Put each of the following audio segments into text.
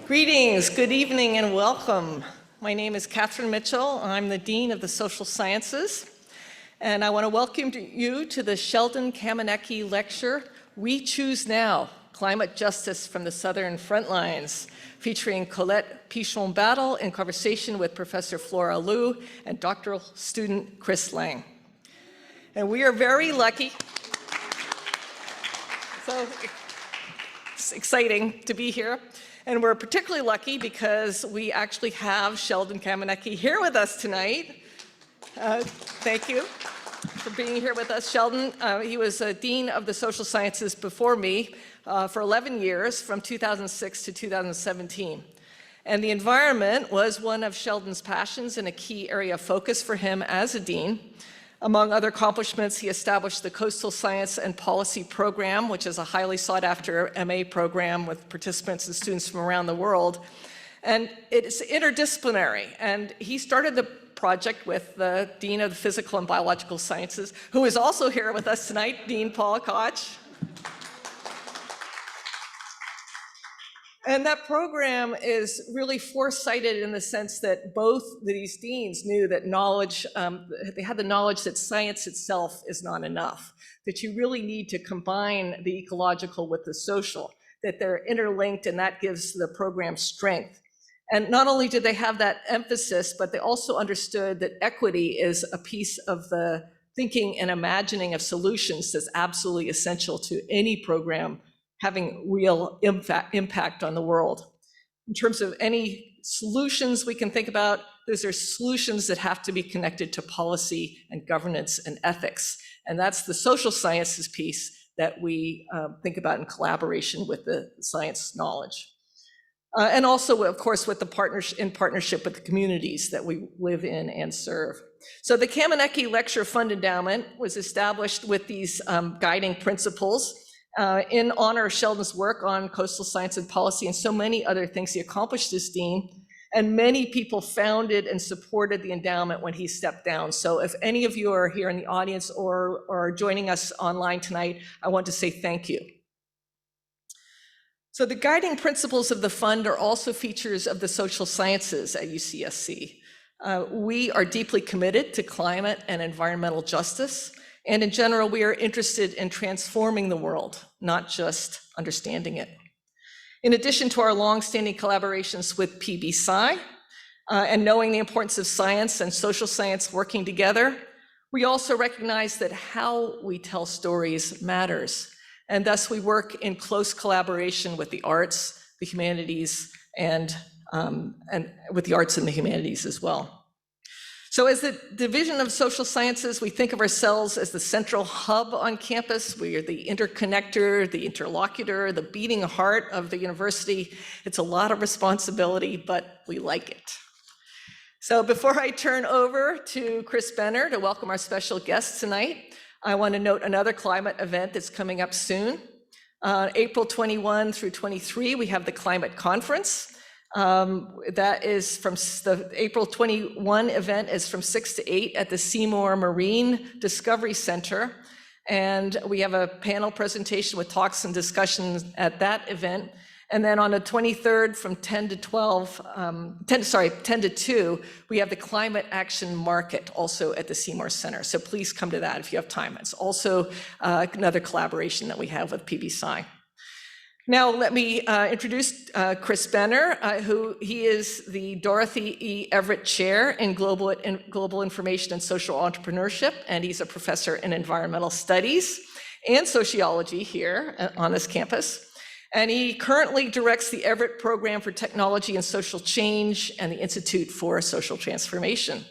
Greetings, good evening, and welcome. My name is Catherine Mitchell. I'm the Dean of the Social Sciences, and I want to welcome you to the Sheldon Kamenecki Lecture, We Choose Now, Climate Justice from the Southern Frontlines, featuring Colette Pichon Battle in conversation with Professor Flora Liu and doctoral student Chris Lang. And we are very lucky. So it's exciting to be here. And we're particularly lucky because we actually have Sheldon Kamenecki here with us tonight. Thank you for being here with us, Sheldon. He was a Dean of the Social Sciences before me for 11 years, from 2006 to 2017. And the environment was one of Sheldon's passions and a key area of focus for him as a Dean. Among other accomplishments, he established the Coastal Science and Policy Program, which is a highly sought after MA program with participants and students from around the world. And it's interdisciplinary. And he started the project with the Dean of the Physical and Biological Sciences, who is also here with us tonight, Dean Paul Koch. And that program is really foresighted in the sense that both these deans knew that knowledge, they had the knowledge that science itself is not enough, that you really need to combine the ecological with the social, that they're interlinked, and that gives the program strength. And not only did they have that emphasis, but they also understood that equity is a piece of the thinking and imagining of solutions that's absolutely essential to any program having real impact on the world. In terms of any solutions we can think about, those are solutions that have to be connected to policy and governance and ethics. And that's the social sciences piece that we think about in collaboration with the science knowledge. And also, of course, with in partnership with the communities that we live in and serve. So the Kamenecki Lecture Fund Endowment was established with these guiding principles in honor of Sheldon's work on coastal science and policy and so many other things he accomplished as dean. And many people founded and supported the endowment when he stepped down. So if any of you are here in the audience or are joining us online tonight, I want to say thank you. So the guiding principles of the fund are also features of the social sciences at UCSC. We are deeply committed to climate and environmental justice. And in general, we are interested in transforming the world, not just understanding it. In addition to our longstanding collaborations with PBSci and knowing the importance of science and social science working together, we also recognize that how we tell stories matters. And thus we work in close collaboration with the arts, the humanities, and with the arts and the humanities as well. So as the Division of Social Sciences, we think of ourselves as the central hub on campus. We are the interconnector, the interlocutor, the beating heart of the university. It's a lot of responsibility, but we like it. So before I turn over to Chris Benner to welcome our special guest tonight, I want to note another climate event that's coming up soon. April 21 through 23, we have the Climate Conference. That is from the April 21 event is from 6 to 8 at the Seymour Marine Discovery Center. And we have a panel presentation with talks and discussions at that event. And then on the 23rd from 10 to 2, we have the Climate Action Market also at the Seymour Center. So please come to that if you have time. It's also another collaboration that we have with PBSci. Now let me introduce Chris Benner, he is the Dorothy E. Everett Chair in Global Information and Social Entrepreneurship, and he's a professor in environmental studies and sociology here on this campus. And he currently directs the Everett Program for Technology and Social Change and the Institute for Social Transformation.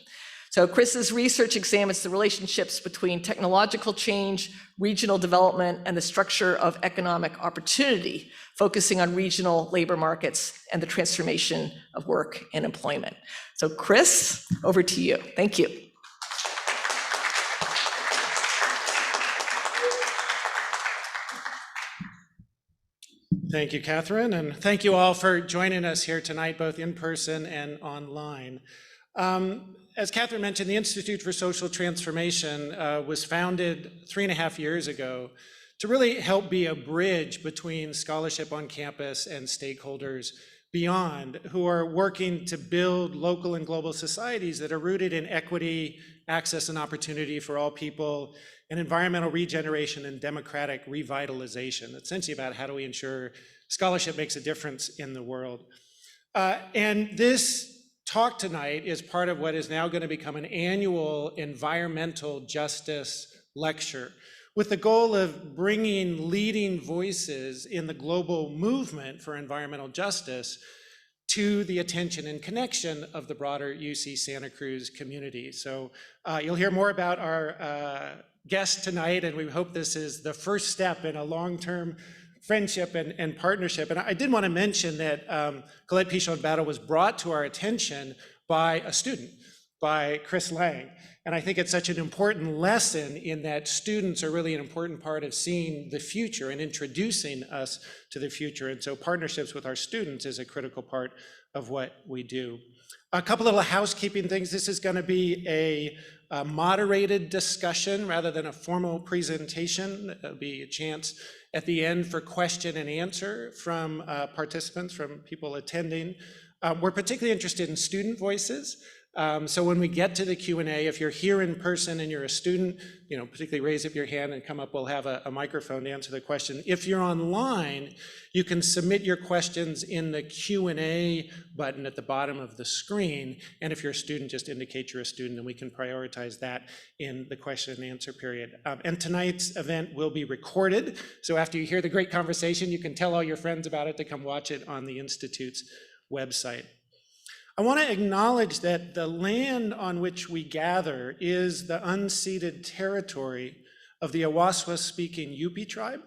So Chris's research examines the relationships between technological change, regional development, and the structure of economic opportunity, focusing on regional labor markets and the transformation of work and employment. So Chris, over to you. Thank you. Thank you, Catherine, and thank you all for joining us here tonight, both in person and online. As Catherine mentioned, the Institute for Social Transformation was founded 3.5 years ago to really help be a bridge between scholarship on campus and stakeholders beyond, who are working to build local and global societies that are rooted in equity, access and opportunity for all people, and environmental regeneration and democratic revitalization. Essentially about how do we ensure scholarship makes a difference in the world. And this talk tonight is part of what is now going to become an annual environmental justice lecture, with the goal of bringing leading voices in the global movement for environmental justice to the attention and connection of the broader UC Santa Cruz community. So you'll hear more about our guest tonight, and we hope this is the first step in a long-term friendship and partnership. And I did want to mention that Colette Pichon Battle was brought to our attention by a student, by Chris Lang. And I think it's such an important lesson in that students are really an important part of seeing the future and introducing us to the future. And so partnerships with our students is a critical part of what we do. A couple little housekeeping things. This is going to be a moderated discussion rather than a formal presentation. There'll be a chance at the end for question and answer from participants, from people attending. We're particularly interested in student voices. So when we get to the Q&A, if you're here in person and you're a student, particularly raise up your hand and come up. We'll have a microphone to answer the question. If you're online, you can submit your questions in the Q&A button at the bottom of the screen. And if you're a student, just indicate you're a student and we can prioritize that in the question and answer period. And tonight's event will be recorded. So after you hear the great conversation, you can tell all your friends about it to come watch it on the Institute's website. I want to acknowledge that the land on which we gather is the unceded territory of the Awaswas-speaking Yupi tribe.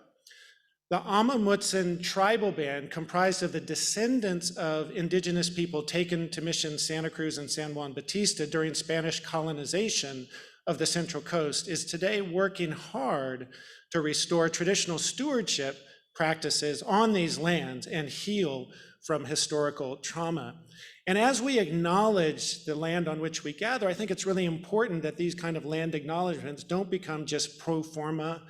The Amamutsan tribal band, comprised of the descendants of indigenous people taken to Mission Santa Cruz and San Juan Bautista during Spanish colonization of the Central Coast, is today working hard to restore traditional stewardship practices on these lands and heal from historical trauma. And as we acknowledge the land on which we gather, I think it's really important that these kind of land acknowledgements don't become just pro forma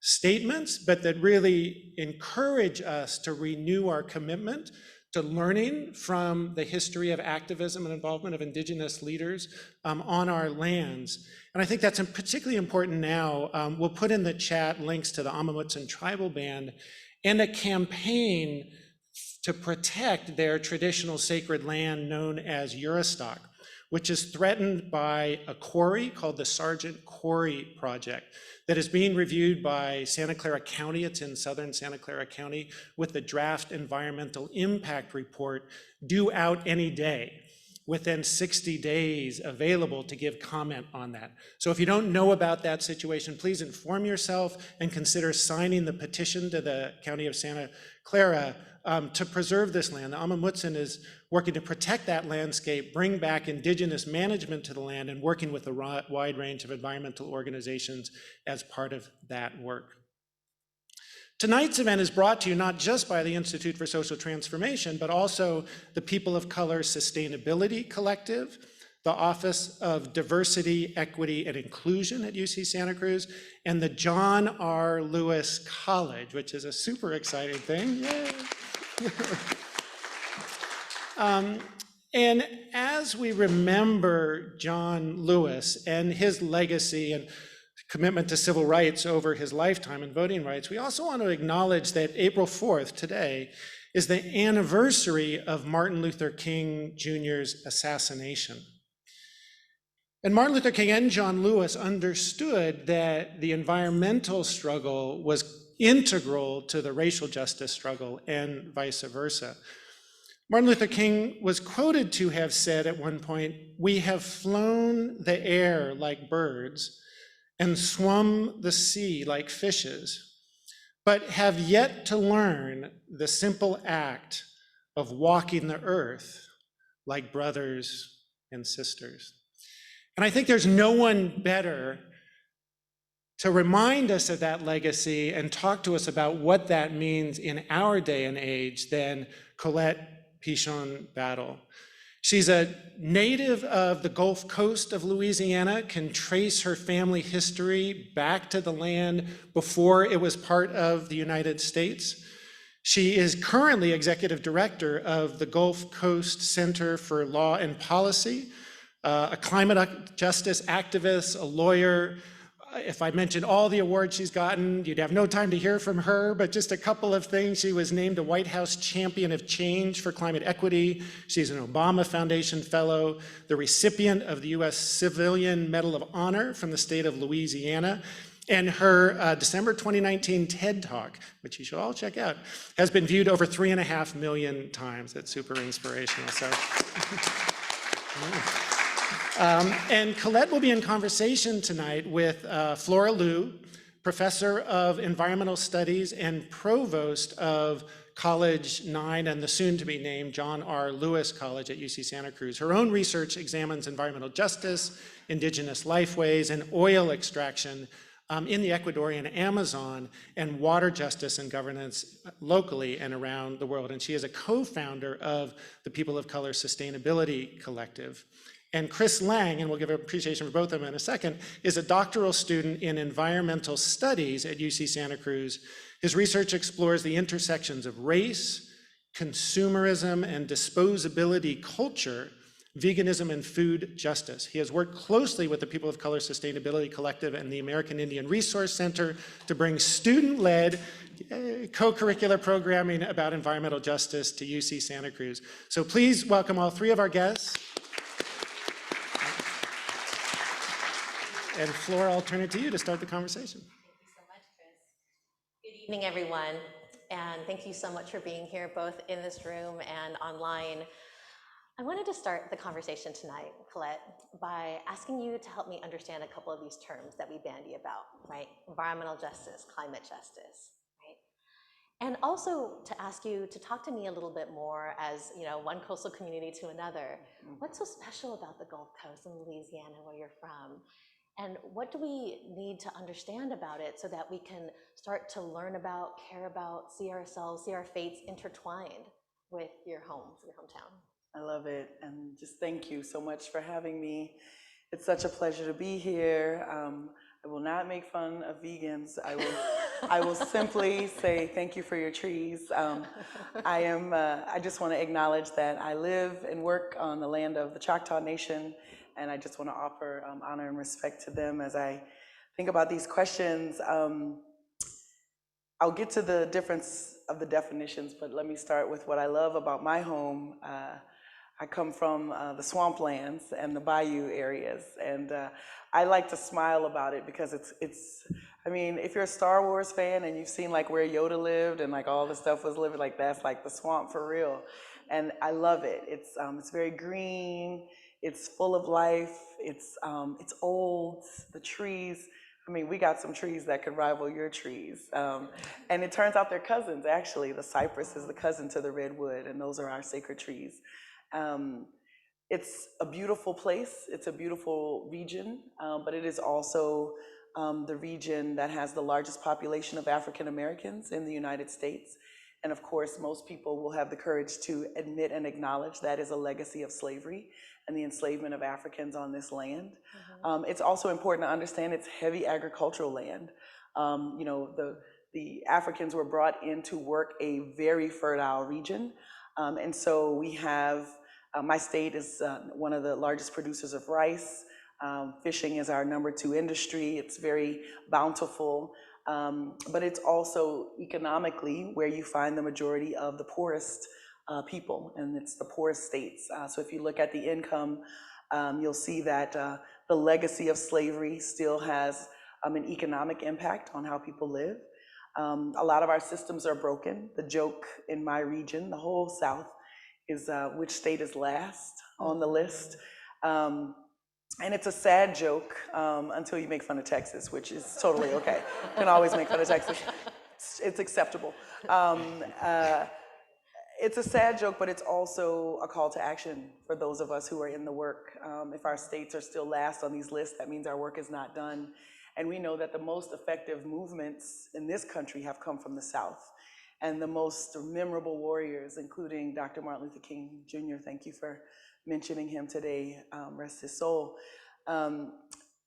statements, but that really encourage us to renew our commitment to learning from the history of activism and involvement of indigenous leaders on our lands. And I think that's particularly important now. We'll put in the chat links to the Amamutsan tribal band and a campaign to protect their traditional sacred land known as Uristock, which is threatened by a quarry called the Sargent Quarry Project that is being reviewed by Santa Clara County. It's in southern Santa Clara County, with the draft environmental impact report due out any day, within 60 days available to give comment on that. So if you don't know about that situation, please inform yourself and consider signing the petition to the County of Santa Clara to preserve this land. The Amamutsan is working to protect that landscape, bring back indigenous management to the land, and working with a wide range of environmental organizations as part of that work. Tonight's event is brought to you not just by the Institute for Social Transformation, but also the People of Color Sustainability Collective, the Office of Diversity, Equity, and Inclusion at UC Santa Cruz, and the John R. Lewis College, which is a super exciting thing. Yay. And as we remember John Lewis and his legacy and commitment to civil rights over his lifetime and voting rights, we also want to acknowledge that April 4th, today, is the anniversary of Martin Luther King Jr.'s assassination. And Martin Luther King and John Lewis understood that the environmental struggle was integral to the racial justice struggle and vice versa. Martin Luther King was quoted to have said at one point, "We have flown the air like birds and swum the sea like fishes, but have yet to learn the simple act of walking the earth like brothers and sisters." And I think there's no one better to remind us of that legacy and talk to us about what that means in our day and age than Colette Pichon Battle. She's a native of the Gulf Coast of Louisiana, can trace her family history back to the land before it was part of the United States. She is currently executive director of the Gulf Coast Center for Law and Policy, a climate justice activist, a lawyer. If I mentioned all the awards she's gotten, you'd have no time to hear from her, but just a couple of things. She was named a White House Champion of Change for Climate Equity. She's an Obama Foundation Fellow, the recipient of the US Civilian Medal of Honor from the state of Louisiana. And her December 2019 TED Talk, which you should all check out, has been viewed over 3.5 million times. That's super inspirational. So. And Colette will be in conversation tonight with Flora Liu, professor of environmental studies and provost of College 9 and the soon-to-be named John R. Lewis College at UC Santa Cruz. Her own research examines environmental justice, indigenous lifeways, and oil extraction in the Ecuadorian Amazon, and water justice and governance locally and around the world. And she is a co-founder of the People of Color Sustainability Collective. And Chris Lang, and we'll give appreciation for both of them in a second, is a doctoral student in environmental studies at UC Santa Cruz. His research explores the intersections of race, consumerism, and disposability culture, veganism, and food justice. He has worked closely with the People of Color Sustainability Collective and the American Indian Resource Center to bring student-led co-curricular programming about environmental justice to UC Santa Cruz. So please welcome all three of our guests. And Flora, I'll turn it to you to start the conversation. Thank you so much, Chris. Good evening, everyone. And thank you so much for being here, both in this room and online. I wanted to start the conversation tonight, Colette, by asking you to help me understand a couple of these terms that we bandy about, right? Environmental justice, climate justice, right? And also to ask you to talk to me a little bit more as, one coastal community to another. What's so special about the Gulf Coast and Louisiana, where you're from? And what do we need to understand about it so that we can start to learn about, care about, see ourselves, see our fates intertwined with your home, your hometown? I love it, and just thank you so much for having me. It's such a pleasure to be here. I will not make fun of vegans. I will simply say thank you for your trees. I just want to acknowledge that I live and work on the land of the Choctaw Nation, and I just want to offer honor and respect to them as I think about these questions. I'll get to the difference of the definitions, but let me start with what I love about my home. I come from the swamplands and the bayou areas, and I like to smile about it because I mean, if you're a Star Wars fan and you've seen like where Yoda lived and like all the stuff was living, like that's like the swamp for real. And I love it. It's very green, it's full of life, it's old, the trees. I mean, we got some trees that could rival your trees. And it turns out they're cousins, actually. The cypress is the cousin to the redwood, and those are our sacred trees. It's a beautiful place, it's a beautiful region, but it is also the region that has the largest population of African Americans in the United States. And of course, most people will have the courage to admit and acknowledge that is a legacy of slavery and the enslavement of Africans on this land. Mm-hmm. It's also important to understand it's heavy agricultural land. The Africans were brought in to work a very fertile region. And so we have, my state is one of the largest producers of rice. Fishing is our #2 industry. It's very bountiful, but it's also economically where you find the majority of the poorest people, and it's the poorest states. So if you look at the income, you'll see that the legacy of slavery still has an economic impact on how people live. A lot of our systems are broken. The joke in my region, the whole South, is which state is last on the list. And it's a sad joke until you make fun of Texas, which is totally okay. You can always make fun of Texas. It's acceptable. It's a sad joke, but it's also a call to action for those of us who are in the work. If our states are still last on these lists, that means our work is not done. And we know that the most effective movements in this country have come from the South. And the most memorable warriors, including Dr. Martin Luther King Jr., thank you for mentioning him today, rest his soul.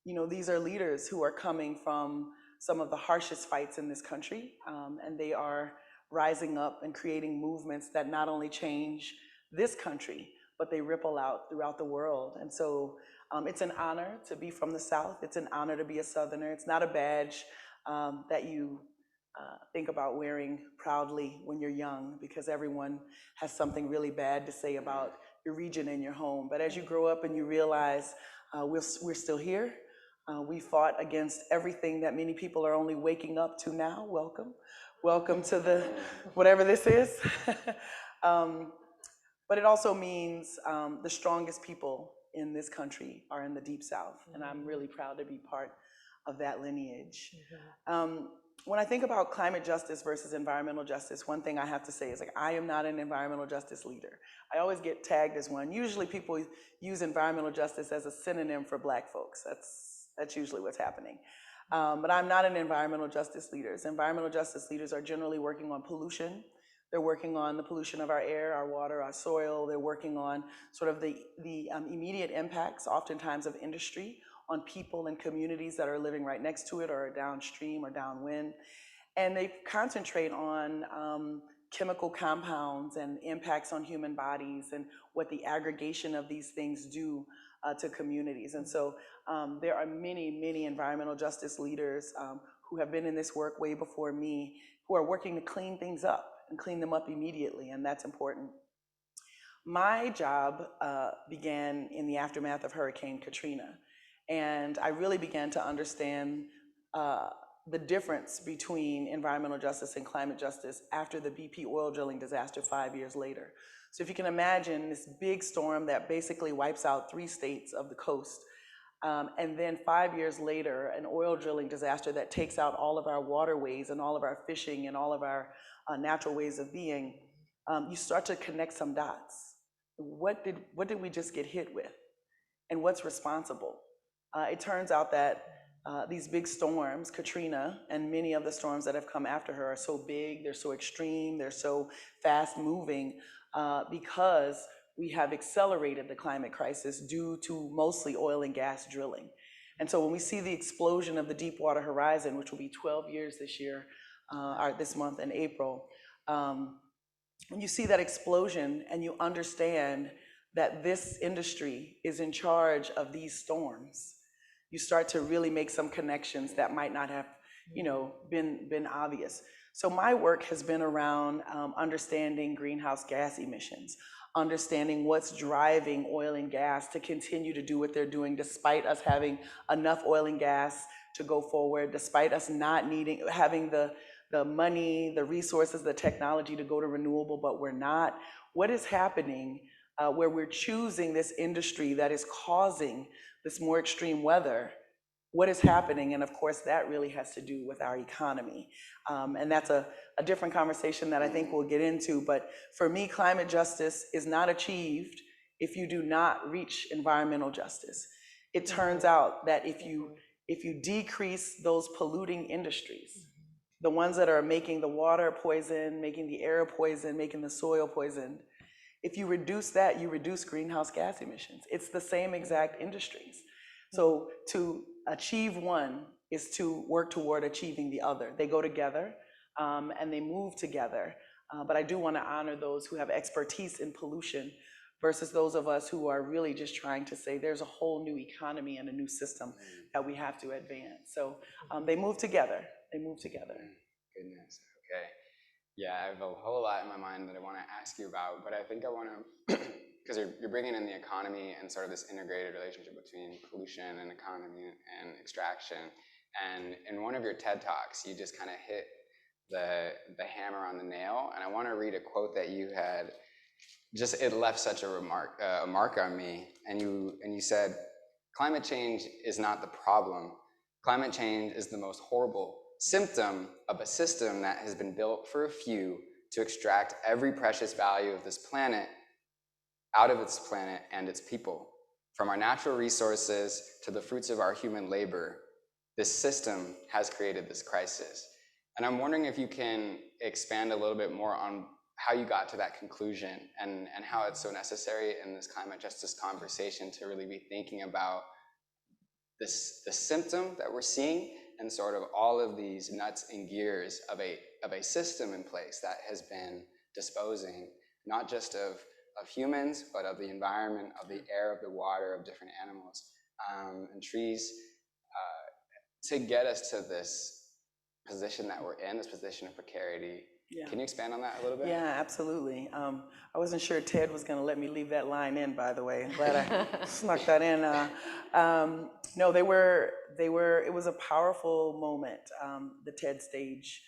These are leaders who are coming from some of the harshest fights in this country, and they are rising up and creating movements that not only change this country, but they ripple out throughout the world. And so it's an honor to be from the South. It's an honor to be a Southerner. It's not a badge that you think about wearing proudly when you're young, because everyone has something really bad to say about your region and your home. But as you grow up and you realize we're still here, we fought against everything that many people are only waking up to now. Welcome. Welcome to the, whatever this is. But it also means the strongest people in this country are in the Deep South, and I'm really proud to be part of that lineage. When I think about climate justice versus environmental justice, one thing I have to say is, like, I am not an environmental justice leader. I always get tagged as one. Usually people use environmental justice as a synonym for Black folks. That's usually what's happening. But I'm not an environmental justice leader. Environmental justice leaders are generally working on pollution. They're working on the pollution of our air, our water, our soil. They're working on sort of the immediate impacts, oftentimes of industry, on people and communities that are living right next to it or downstream or downwind. And they concentrate on chemical compounds and impacts on human bodies and what the aggregation of these things do to communities. And so there are many, many environmental justice leaders who have been in this work way before me, who are working to clean things up and clean them up immediately, and that's important. My job began in the aftermath of Hurricane Katrina, and I really began to understand the difference between environmental justice and climate justice after the BP oil drilling disaster 5 years later. So if you can imagine this big storm that basically wipes out 3 states of the coast, and then 5 years later, an oil drilling disaster that takes out all of our waterways and all of our fishing and all of our natural ways of being, you start to connect some dots. What did we just get hit with? And what's responsible? It turns out that these big storms, Katrina, and many of the storms that have come after her are so big, they're so extreme, they're so fast moving, because we have accelerated the climate crisis due to mostly oil and gas drilling. And so when we see the explosion of the Deepwater Horizon, which will be 12 years this year, or this month in April, when you see that explosion and you understand that this industry is in charge of these storms, you start to really make some connections that might not have, been obvious. So my work has been around understanding greenhouse gas emissions, understanding what's driving oil and gas to continue to do what they're doing despite us having enough oil and gas to go forward, despite us not having the money, the resources, the technology to go to renewable, but we're not. What is happening where we're choosing this industry that is causing this more extreme weather? What is happening? And of course, that really has to do with our economy. And that's a different conversation that I think we'll get into. But for me, climate justice is not achieved if you do not reach environmental justice. It turns out that if you decrease those polluting industries, the ones that are making the water poison, making the air poison, making the soil poisoned, if you reduce that, you reduce greenhouse gas emissions. It's the same exact industries. So to achieve one is to work toward achieving the other. They go together and they move together. But I do want to honor those who have expertise in pollution versus those of us who are really just trying to say there's a whole new economy and a new system that we have to advance. So they move together. They move together. Goodness. Okay. Yeah, I have a whole lot in my mind that I want to ask you about, but I think I want to, because you're bringing in the economy and sort of this integrated relationship between pollution and economy and extraction. And in one of your TED Talks, you just kind of hit the hammer on the nail. And I want to read a quote that you had. It left such a mark on me. And you said, "Climate change is not the problem. Climate change is the most horrible symptom of a system that has been built for a few to extract every precious value of this planet out of its planet and its people. From our natural resources to the fruits of our human labor, this system has created this crisis." And I'm wondering if you can expand a little bit more on how you got to that conclusion and how it's so necessary in this climate justice conversation to really be thinking about the symptom that we're seeing and sort of all of these nuts and gears of a system in place that has been disposing not just of humans, but of the environment, of the air, of the water, of different animals and trees, to get us to this position that we're in, this position of precarity. Yeah. Can you expand on that a little bit? Yeah, absolutely. I wasn't sure Ted was going to let me leave that line in, by the way. I'm glad I snuck that in. No, it was a powerful moment, the TED stage.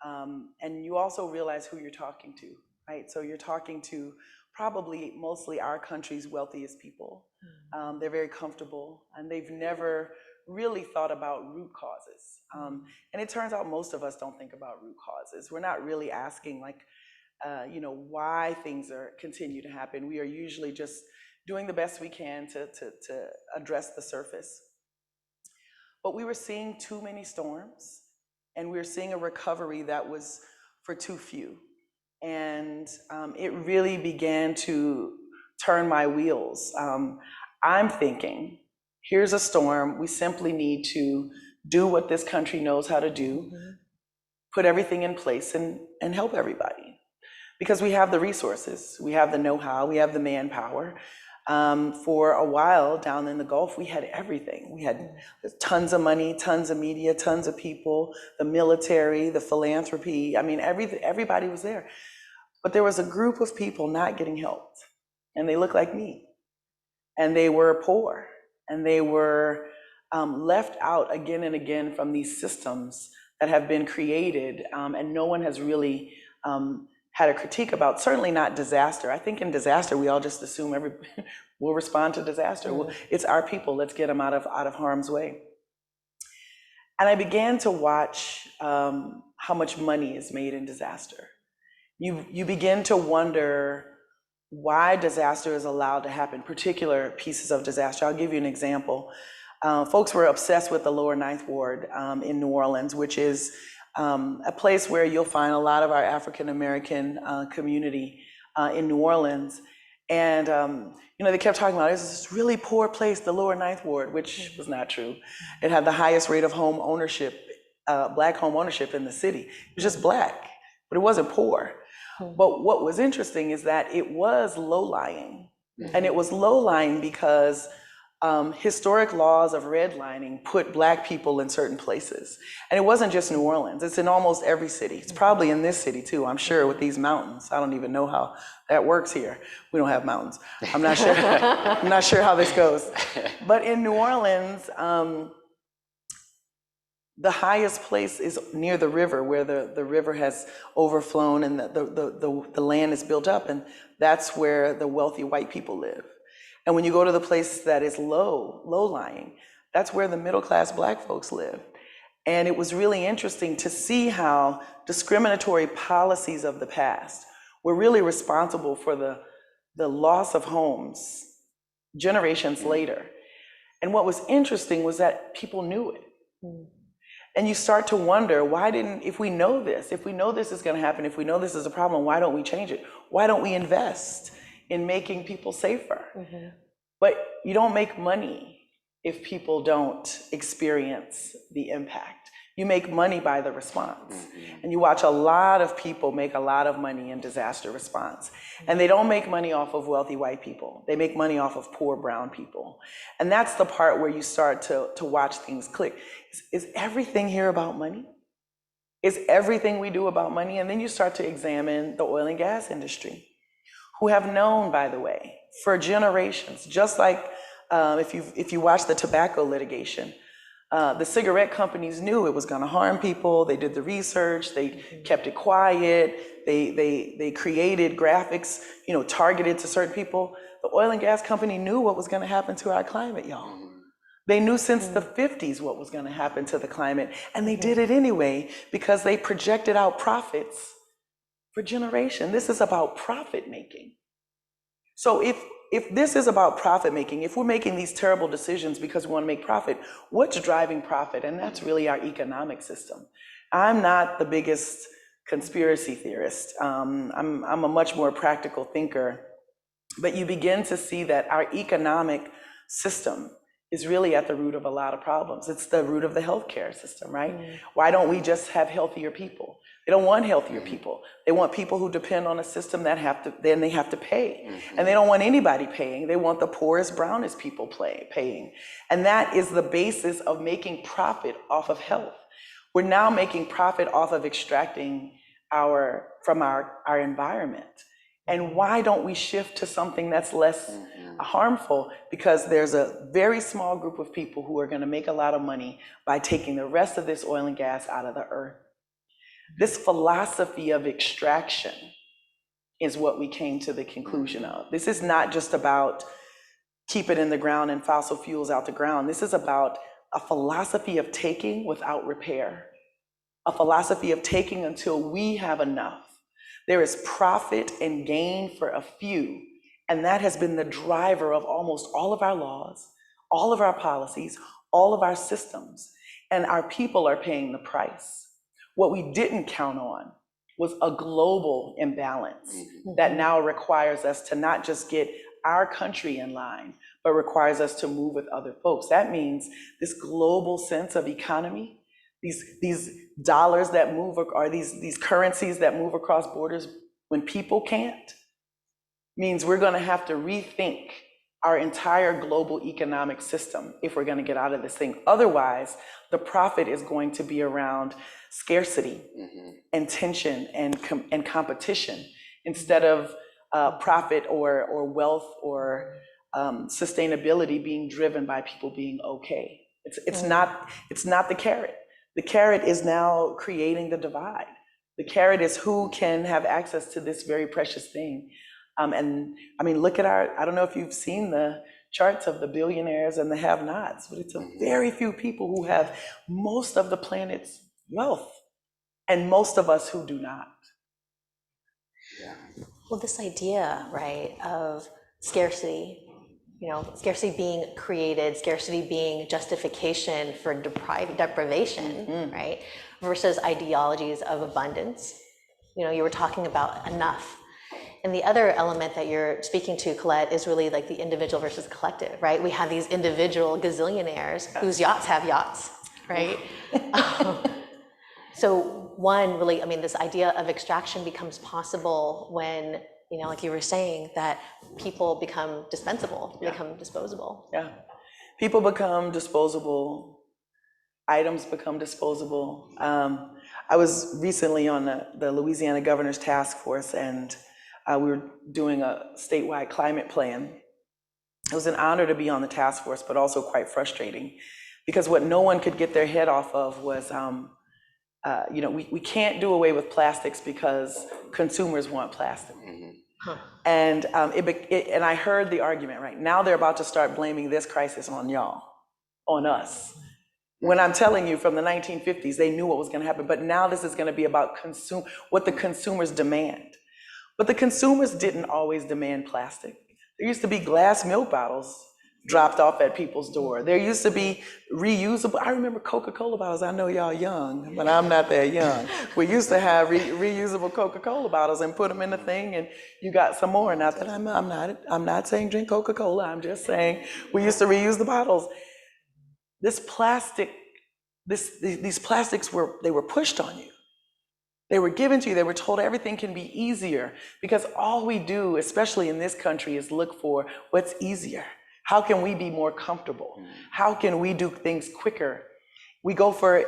And you also realize who you're talking to, right? So you're talking to probably mostly our country's wealthiest people. They're very comfortable, and they've never really thought about root causes. And it turns out most of us don't think about root causes. We're not really asking why things continue to happen. We are usually just doing the best we can to address the surface. But we were seeing too many storms, and we were seeing a recovery that was for too few. And it really began to turn my wheels. I'm thinking, here's a storm. We simply need to do what this country knows how to do, put everything in place and help everybody. Because we have the resources, we have the know-how, we have the manpower. For a while down in the Gulf, we had everything. We had tons of money, tons of media, tons of people, the military, the philanthropy. I mean, everybody was there. But there was a group of people not getting helped, and they looked like me. And they were poor, and they were left out again and again from these systems that have been created, and no one has really had a critique about. Certainly not disaster. I think in disaster, we all just assume we'll respond to disaster. Well, it's our people, let's get them out of harm's way. And I began to watch how much money is made in disaster. You begin to wonder why disaster is allowed to happen, particular pieces of disaster. I'll give you an example. Folks were obsessed with the lower Ninth Ward in New Orleans, which is a place where you'll find a lot of our African-American community in New Orleans. And they kept talking about, it's this really poor place, the lower Ninth Ward, which was not true. It had the highest rate of home ownership, Black home ownership in the city. It was just Black, but it wasn't poor. But what was interesting is that it was low-lying. And it was low-lying because historic laws of redlining put Black people in certain places. And it wasn't just New Orleans, it's in almost every city. It's probably in this city too, I'm sure, with these mountains. I don't even know how that works here. We don't have mountains. I'm not sure, I'm not sure how this goes. But in New Orleans, the highest place is near the river, where the river has overflown and the land is built up, and that's where the wealthy white people live. And when you go to the place that is low-lying, that's where the middle-class Black folks live. And it was really interesting to see how discriminatory policies of the past were really responsible for the loss of homes generations later. And what was interesting was that people knew it. And you start to wonder, if we know this is gonna happen, if we know this is a problem, why don't we change it? Why don't we invest in making people safer? But you don't make money if people don't experience the impact. You make money by the response. And you watch a lot of people make a lot of money in disaster response. And they don't make money off of wealthy white people. They make money off of poor brown people. And that's the part where you start to watch things click. Is everything here about money? Is everything we do about money? And then you start to examine the oil and gas industry, who have known, by the way, for generations, just like if you watch the tobacco litigation, the cigarette companies knew it was gonna harm people. They did the research, they kept it quiet, they created graphics, targeted to certain people. The oil and gas company knew what was gonna happen to our climate, y'all. They knew since the 50s what was gonna happen to the climate, and they did it anyway because they projected out profits for generations. This is about profit making. So if this is about profit making, if we're making these terrible decisions because we want to make profit, what's driving profit? And that's really our economic system. I'm not the biggest conspiracy theorist. I'm a much more practical thinker. But you begin to see that our economic system is really at the root of a lot of problems. It's the root of the healthcare system, right? Why don't we just have healthier people? They don't want healthier people. They want people who depend on a system that then they have to pay. And they don't want anybody paying. They want the poorest, brownest people paying. And that is the basis of making profit off of health. We're now making profit off of extracting from our environment. And why don't we shift to something that's less harmful? Because there's a very small group of people who are going to make a lot of money by taking the rest of this oil and gas out of the earth. This philosophy of extraction is what we came to the conclusion of. This is not just about keep it in the ground and fossil fuels out the ground. This is about a philosophy of taking without repair, a philosophy of taking until we have enough. There is profit and gain for a few, and that has been the driver of almost all of our laws, all of our policies, all of our systems, and our people are paying the price. What we didn't count on was a global imbalance that now requires us to not just get our country in line, but requires us to move with other folks. That means this global sense of economy, these dollars that move, or these currencies that move across borders when people can't, means we're going to have to rethink our entire global economic system if we're going to get out of this thing. Otherwise, the profit is going to be around scarcity and tension and competition instead of profit or wealth or sustainability being driven by people being okay. It's not the carrot. The carrot is now creating the divide. The carrot is who can have access to this very precious thing. And I mean, look at I don't know if you've seen the charts of the billionaires and the have-nots, but it's a very few people who have most of the planet's wealth and most of us who do not. Well, this idea, right, of scarcity, scarcity being created, scarcity being justification for deprivation, right, versus ideologies of abundance. You were talking about enough. And the other element that you're speaking to, Colette, is really like the individual versus collective, right? We have these individual gazillionaires whose yachts have yachts, right? So one, really, I mean, this idea of extraction becomes possible when, like you were saying, that people become dispensable, become disposable. Yeah, people become disposable, items become disposable. I was recently on the Louisiana Governor's Task Force, and we were doing a statewide climate plan. It was an honor to be on the task force, but also quite frustrating, because what no one could get their head off of was, we can't do away with plastics because consumers want plastic. And and I heard the argument, right? Now they're about to start blaming this crisis on y'all, on us. When I'm telling you, from the 1950s, they knew what was going to happen, but now this is going to be about what the consumers demand. But the consumers didn't always demand plastic. There used to be glass milk bottles dropped off at people's door. There used to be reusable, I remember Coca-Cola bottles. I know y'all young, but I'm not that young. We used to have reusable Coca-Cola bottles and put them in the thing, and you got some more. Not that I'm not saying drink Coca-Cola. I'm just saying we used to reuse the bottles. This plastic, these plastics were pushed on you. They were given to you. They were told everything can be easier, because all we do, especially in this country, is look for what's easier. How can we be more comfortable? How can we do things quicker? We go for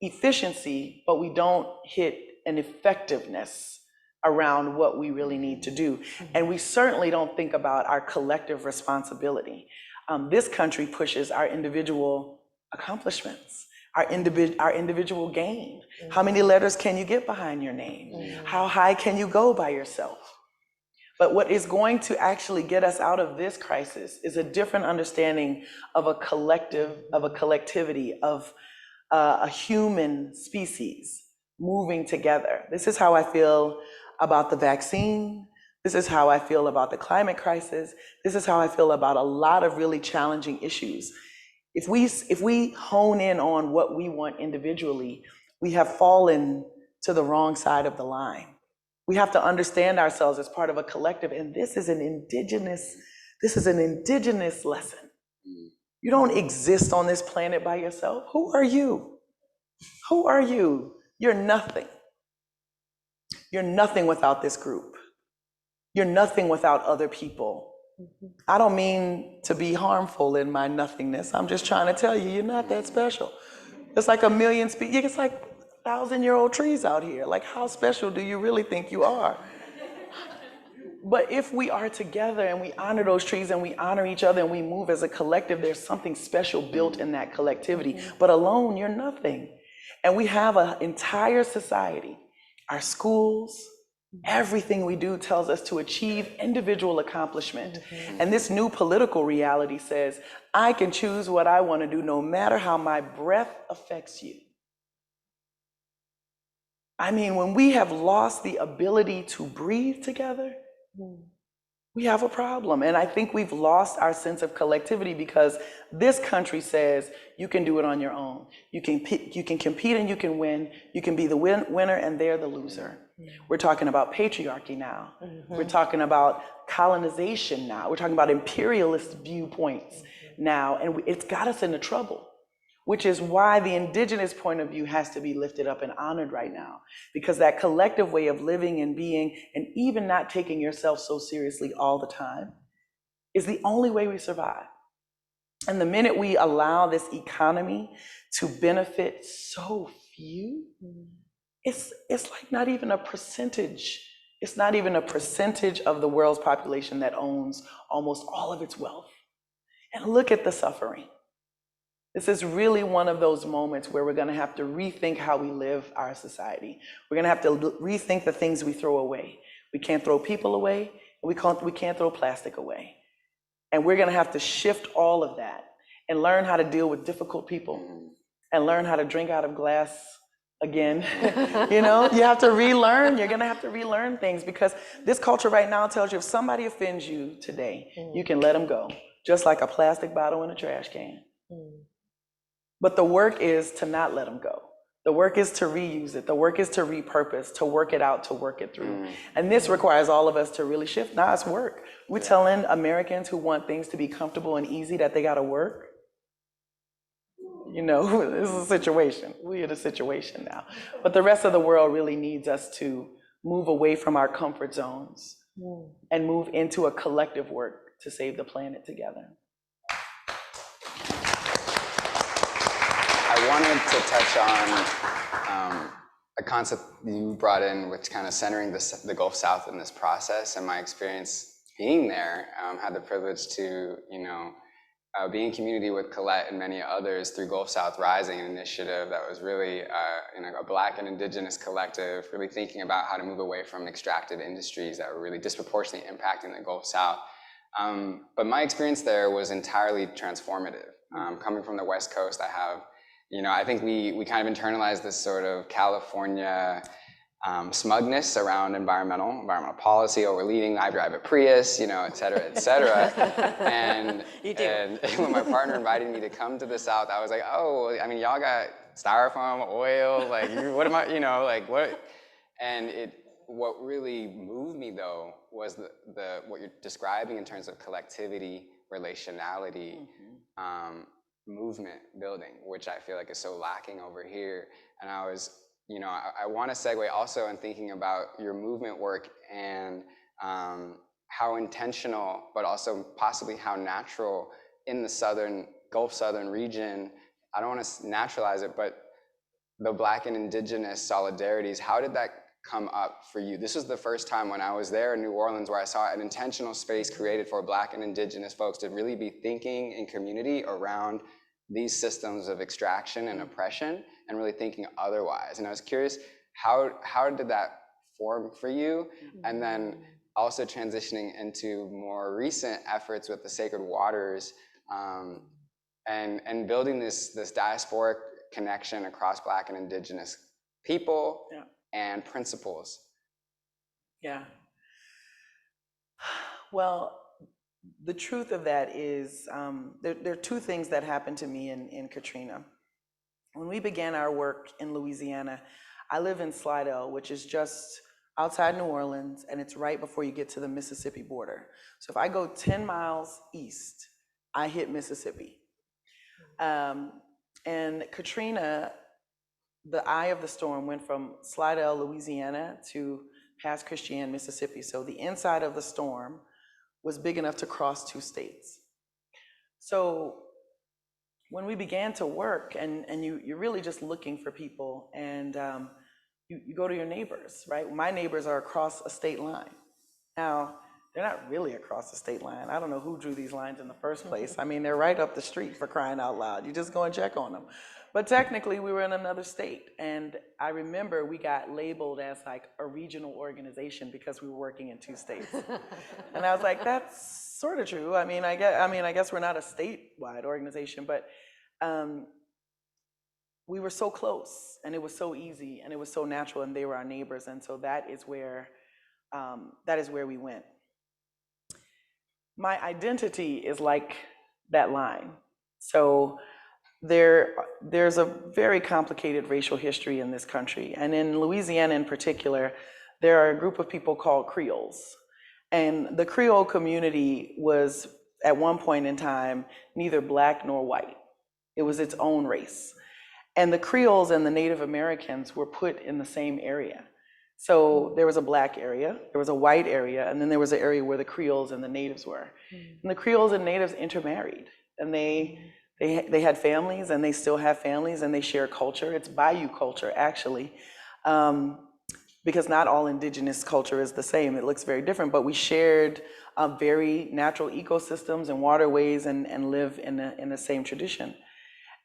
efficiency, but we don't hit an effectiveness around what we really need to do. And we certainly don't think about our collective responsibility. This country pushes our individual accomplishments, our individual gain. How many letters can you get behind your name? How high can you go by yourself? But what is going to actually get us out of this crisis is a different understanding of a collectivity, of a human species moving together. This is how I feel about the vaccine. This is how I feel about the climate crisis. This is how I feel about a lot of really challenging issues. If we hone in on what we want individually, we have fallen to the wrong side of the line. We have to understand ourselves as part of a collective, and this is an indigenous lesson. You don't exist on this planet by yourself. Who are you? Who are you? You're nothing. You're nothing without this group. You're nothing without other people. I don't mean to be harmful in my nothingness. I'm just trying to tell you, you're not that special. It's like a million species. It's like 1,000-year-old trees out here. Like, how special do you really think you are? But if we are together and we honor those trees and we honor each other and we move as a collective, there's something special built in that collectivity. But alone, you're nothing. And we have an entire society, our schools, everything we do tells us to achieve individual accomplishment. And this new political reality says, I can choose what I want to do no matter how my breath affects you. I mean, when we have lost the ability to breathe together, we have a problem. And I think we've lost our sense of collectivity because this country says you can do it on your own. You can compete and you can win. You can be the winner and they're the loser. We're talking about patriarchy now. We're talking about colonization now. We're talking about imperialist viewpoints now. And it's got us into trouble, which is why the indigenous point of view has to be lifted up and honored right now. Because that collective way of living and being, and even not taking yourself so seriously all the time, is the only way we survive. And the minute we allow this economy to benefit so few, it's like not even a percentage. It's not even a percentage of the world's population that owns almost all of its wealth. And look at the suffering. This is really one of those moments where we're going to have to rethink how we live our society. We're going to have to rethink the things we throw away. We can't throw people away, and we can't throw plastic away. And we're going to have to shift all of that and learn how to deal with difficult people and learn how to drink out of glass again. You know, you have to relearn. You're going to have to relearn things because this culture right now tells you if somebody offends you today, you can let them go, just like a plastic bottle in a trash can. But the work is to not let them go. The work is to reuse it. The work is to repurpose, to work it out, to work it through. And this requires all of us to really shift. Now it's work. We're telling Americans who want things to be comfortable and easy that they got to work. You know, this is a situation. We're in a situation now. But the rest of the world really needs us to move away from our comfort zones and move into a collective work to save the planet together. I wanted to touch on a concept you brought in, which kind of centering the Gulf South in this process. And my experience being there, had the privilege to, be in community with Colette and many others through Gulf South Rising, an initiative that was really a Black and Indigenous collective, really thinking about how to move away from extractive industries that were really disproportionately impacting the Gulf South. But my experience there was entirely transformative. Coming from the West Coast, I think we kind of internalized this sort of California smugness around environmental policy. Oh, we're leading, I drive a Prius, et cetera, et cetera. And when my partner invited me to come to the South, I was like, oh, I mean, y'all got styrofoam, oil, like, what am I, like, what? And what really moved me, though, was the what you're describing in terms of collectivity, relationality, movement building, which I feel like is so lacking over here. And I was, I want to segue also in thinking about your movement work and how intentional, but also possibly how natural in the Gulf Southern region, I don't want to naturalize it, but the Black and Indigenous solidarities, how did that come up for you? This was the first time when I was there in New Orleans where I saw an intentional space created for Black and Indigenous folks to really be thinking in community around these systems of extraction and oppression and really thinking otherwise. And I was curious, how did that form for you? And then also transitioning into more recent efforts with the Sacred Waters and building this diasporic connection across Black and Indigenous people and principles. Yeah. Well, the truth of that is there are two things that happened to me in Katrina. When we began our work in Louisiana, I live in Slidell, which is just outside New Orleans, and it's right before you get to the Mississippi border. So if I go 10 miles east, I hit Mississippi. And Katrina, the eye of the storm went from Slidell, Louisiana to past Christian, Mississippi. So the inside of the storm was big enough to cross 2 states. So when we began to work, and you're really just looking for people, and you go to your neighbors, right? My neighbors are across a state line. Now, they're not really across the state line. I don't know who drew these lines in the first place. I mean, they're right up the street, for crying out loud. You just go and check on them. But technically, we were in another state. And I remember we got labeled as like a regional organization because we were working in 2 states. And I was like, that's sort of true. I mean, I guess we're not a statewide organization, but we were so close, and it was so easy, and it was so natural, and they were our neighbors. And so that is where we went. My identity is like that line. So there's a very complicated racial history in this country. And in Louisiana in particular, there are a group of people called Creoles. And the Creole community was, at one point in time, neither black nor white. It was its own race. And the Creoles and the Native Americans were put in the same area. So there was a black area, there was a white area, and then there was an area where the Creoles and the natives were. And the Creoles and natives intermarried, and they had families, and they still have families, and they share culture. It's Bayou culture, actually, because not all indigenous culture is the same. It looks very different, but we shared very natural ecosystems and waterways, and live in the same tradition.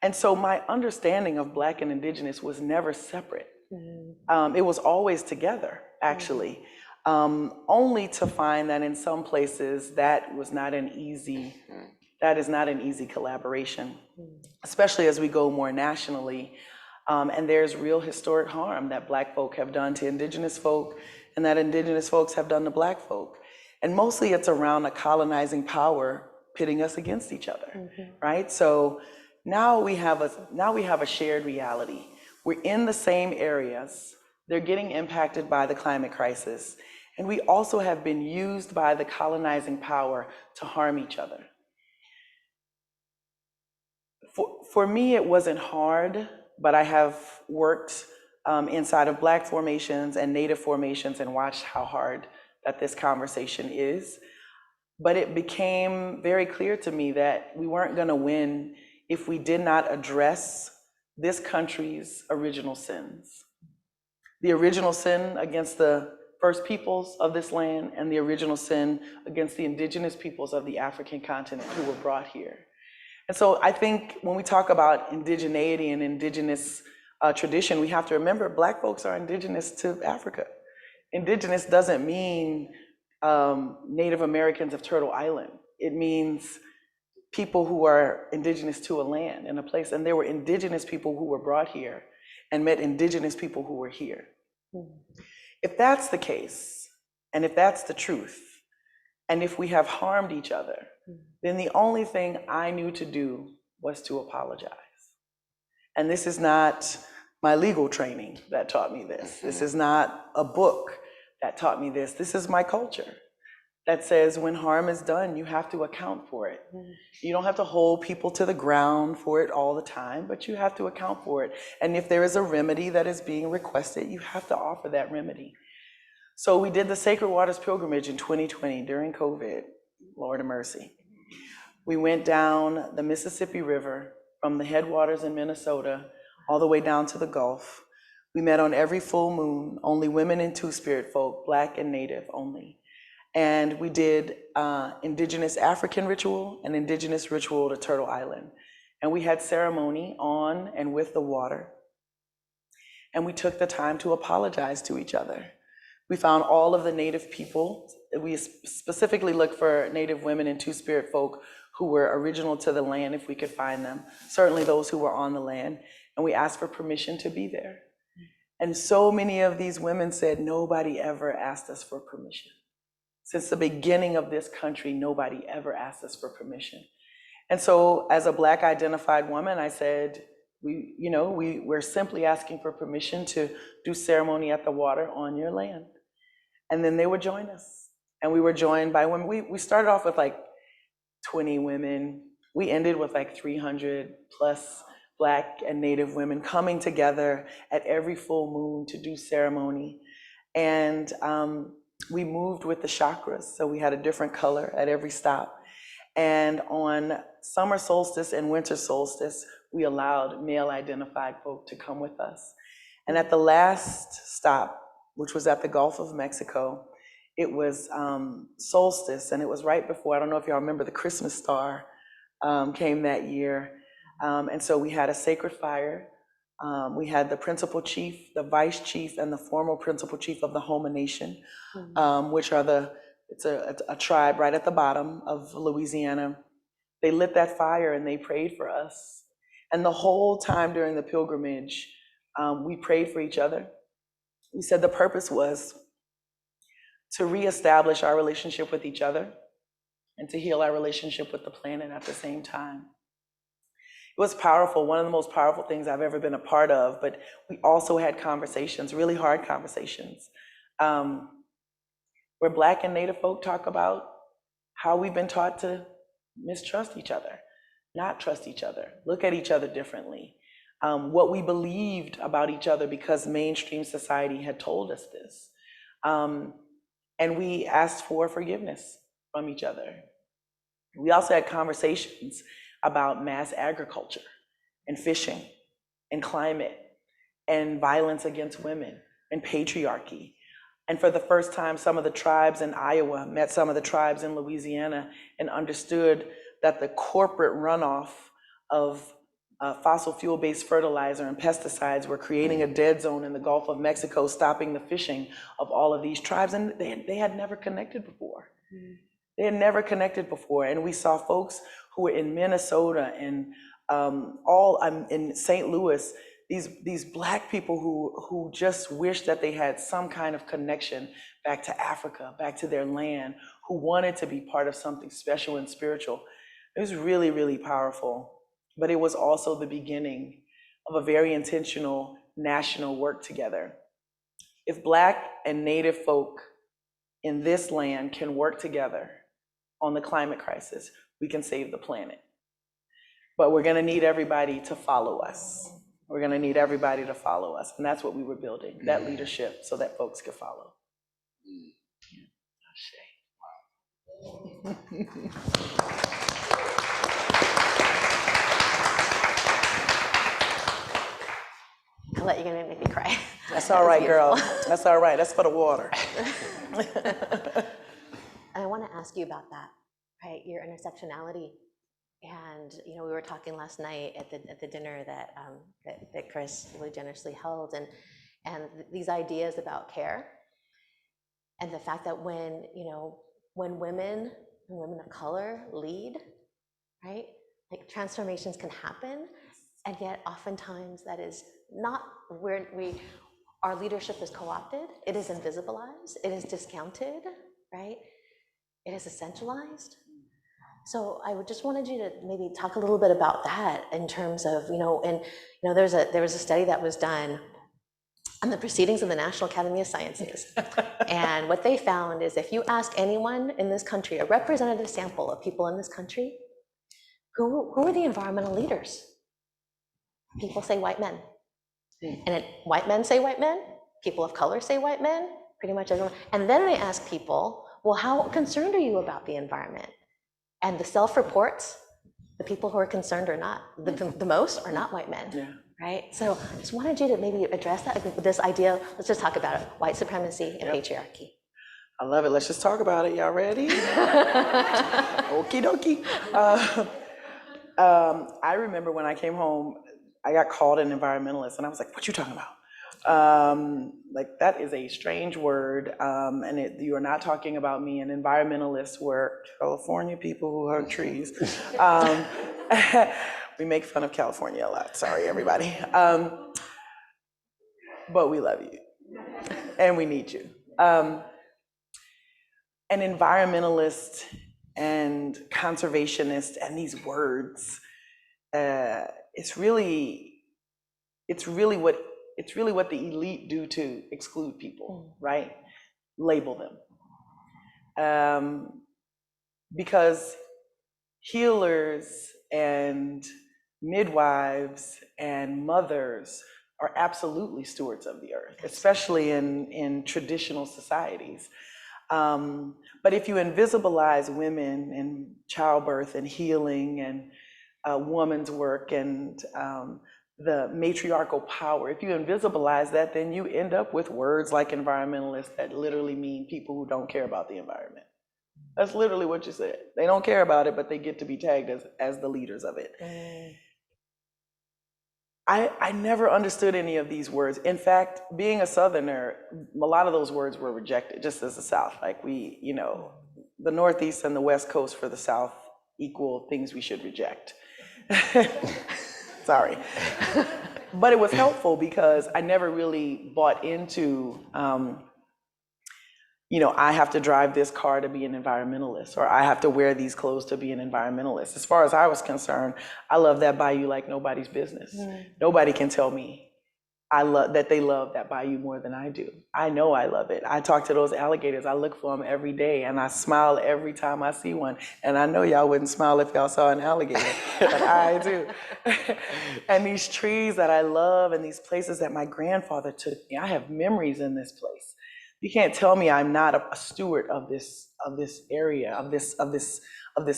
And so my understanding of Black and indigenous was never separate. It was always together, actually, only to find that in some places that is not an easy collaboration, especially as we go more nationally. And there's real historic harm that Black folk have done to indigenous folk, and that indigenous folks have done to Black folk. And mostly it's around a colonizing power pitting us against each other, right? So now we have a shared reality. We're in the same areas. They're getting impacted by the climate crisis. And we also have been used by the colonizing power to harm each other. For me, it wasn't hard, but I have worked inside of Black formations and Native formations and watched how hard that this conversation is. But it became very clear to me that we weren't gonna win if we did not address this country's original sins. The original sin against the first peoples of this land, and the original sin against the indigenous peoples of the African continent who were brought here. And so I think when we talk about indigeneity and indigenous tradition, we have to remember Black folks are indigenous to Africa. Indigenous doesn't mean Native Americans of Turtle Island. It means people who are indigenous to a land and a place. And there were indigenous people who were brought here and met indigenous people who were here. If that's the case, and if that's the truth, and if we have harmed each other, then the only thing I knew to do was to apologize. And this is not my legal training that taught me this. This is not a book that taught me this. This is my culture that says when harm is done, you have to account for it. You don't have to hold people to the ground for it all the time, but you have to account for it. And if there is a remedy that is being requested, you have to offer that remedy. So we did the Sacred Waters Pilgrimage in 2020 during COVID, Lord of mercy. We went down the Mississippi River from the headwaters in Minnesota all the way down to the Gulf. We met on every full moon, only women and Two-Spirit folk, Black and Native only. And we did indigenous African ritual and indigenous ritual to Turtle Island. And we had ceremony on and with the water. And we took the time to apologize to each other. We found all of the Native people. We specifically looked for Native women and Two-Spirit folk who were original to the land, if we could find them, certainly those who were on the land. And we asked for permission to be there. And so many of these women said, nobody ever asked us for permission. Since the beginning of this country, nobody ever asked us for permission. And so as a Black identified woman, I said, we're simply asking for permission to do ceremony at the water on your land. And then they would join us. And we were joined by women. We started off with like 20 women. we ended with like 300 plus Black and Native women coming together at every full moon to do ceremony. And we moved with the chakras, so we had a different color at every stop. And on summer solstice and winter solstice, we allowed male-identified folk to come with us. And at the last stop, which was at the Gulf of Mexico, it was solstice, and it was right before, I don't know if y'all remember, the Christmas star came that year. And so we had a sacred fire. We had the principal chief, the vice chief, and the former principal chief of the Homa Nation, which are it's a tribe right at the bottom of Louisiana. They lit that fire and they prayed for us. And the whole time during the pilgrimage, we prayed for each other. We said the purpose was to reestablish our relationship with each other and to heal our relationship with the planet at the same time. It was powerful, one of the most powerful things I've ever been a part of, but we also had conversations, really hard conversations, where Black and Native folk talk about how we've been taught to mistrust each other, not trust each other, look at each other differently, what we believed about each other because mainstream society had told us this. And we asked for forgiveness from each other. We also had conversations about mass agriculture and fishing and climate and violence against women and patriarchy. And for the first time, some of the tribes in Iowa met some of the tribes in Louisiana and understood that the corporate runoff of fossil fuel-based fertilizer and pesticides were creating a dead zone in the Gulf of Mexico, stopping the fishing of all of these tribes. And they had never connected before. They had never connected before. And we saw folks who were in Minnesota and in St. Louis, these Black people who just wished that they had some kind of connection back to Africa, back to their land, who wanted to be part of something special and spiritual. It was really, really powerful. But it was also the beginning of a very intentional national work together. If Black and Native folk in this land can work together on the climate crisis, we can save the planet. But we're gonna need everybody to follow us. We're gonna need everybody to follow us. And that's what we were building, that leadership, so that folks could follow. Colette, you're gonna make me cry. That's all right, girl. That's all right. That's for the water. And I want to ask you about that, right? Your intersectionality. And we were talking last night at the dinner that Chris really generously held, and these ideas about care, and the fact that when women of color lead, right, like transformations can happen, and yet oftentimes that is not where our leadership is co-opted. It is invisibilized. It is discounted, right? It is essentialized. So I just wanted you to maybe talk a little bit about that in terms of, there was a study that was done on the proceedings of the National Academy of Sciences. And what they found is if you ask anyone in this country, a representative sample of people in this country, who are the environmental leaders? People say white men. And white men say white men, people of color say white men, pretty much everyone. And then I ask people, well, how concerned are you about the environment? And the self-reports, the people who are concerned or not, the most are not white men, right? So I just wanted you to maybe address that, this idea. Let's just talk about it, white supremacy and patriarchy. I love it. Let's just talk about it. Y'all ready? Okie dokie. I remember when I came home, I got called an environmentalist, and I was like, what you talking about? Like, that is a strange word, and you are not talking about me. And environmentalists were California people who hug trees. We make fun of California a lot. Sorry, everybody. But we love you, and we need you. An environmentalist and conservationist and these words, it's really what the elite do to exclude people, right? Label them. Because healers and midwives and mothers are absolutely stewards of the earth, especially in traditional societies. But if you invisibilize women and childbirth and healing and woman's work and the matriarchal power, if you invisibilize that, then you end up with words like environmentalists that literally mean people who don't care about the environment. That's literally what you said. They don't care about it, but they get to be tagged as the leaders of it. I never understood any of these words. In fact, being a Southerner, a lot of those words were rejected, just as the South. Like the Northeast and the West Coast for the South equal things we should reject. Sorry. But it was helpful because I never really bought into, I have to drive this car to be an environmentalist, or I have to wear these clothes to be an environmentalist. As far as I was concerned, I love that bayou like nobody's business. Nobody can tell me that they love that bayou more than I do. I know I love it. I talk to those alligators. I look for them every day, and I smile every time I see one. And I know y'all wouldn't smile if y'all saw an alligator, but I do. And these trees that I love, and these places that my grandfather took me, I have memories in this place. You can't tell me I'm not a steward of this area, of this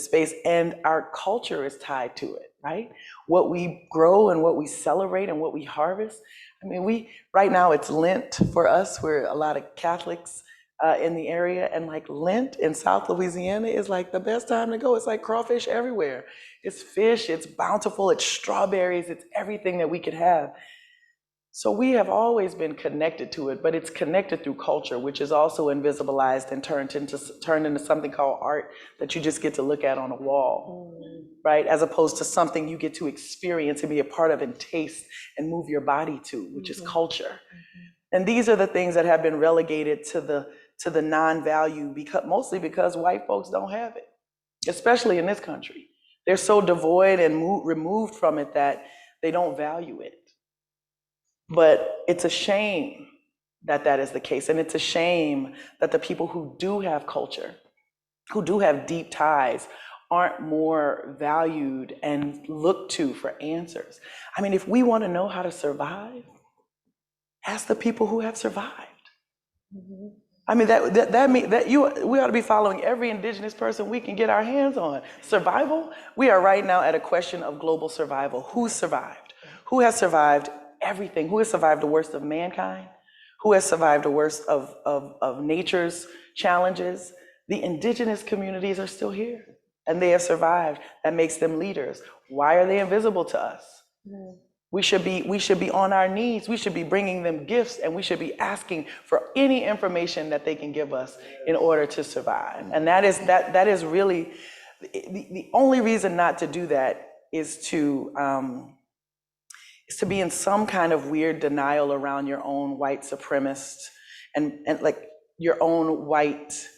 space, and our culture is tied to it, right? What we grow and what we celebrate and what we harvest. I mean, right now it's Lent for us. We're a lot of Catholics in the area, and like Lent in South Louisiana is like the best time to go. It's like crawfish everywhere. It's fish, it's bountiful, it's strawberries, it's everything that we could have. So we have always been connected to it, but it's connected through culture, which is also invisibilized and turned into something called art that you just get to look at on a wall, right? As opposed to something you get to experience and be a part of and taste and move your body to, which is culture. And these are the things that have been relegated to the non-value, mostly because white folks don't have it, especially in this country. They're so devoid and removed from it that they don't value it. But it's a shame that is the case. And it's a shame that the people who do have culture, who do have deep ties, aren't more valued and looked to for answers. I mean, if we want to know how to survive, ask the people who have survived. I mean, we ought to be following every indigenous person we can get our hands on. Survival, we are right now at a question of global survival. Who survived? Who has survived everything? Who has survived the worst of mankind? Who has survived the worst of nature's challenges? The indigenous communities are still here, and they have survived. That makes them leaders. Why are they invisible to us? We should be on our knees. We should be bringing them gifts, and we should be asking for any information that they can give us in order to survive. And that is really the only reason not to do that is to be in some kind of weird denial around your own white supremacist and like your own white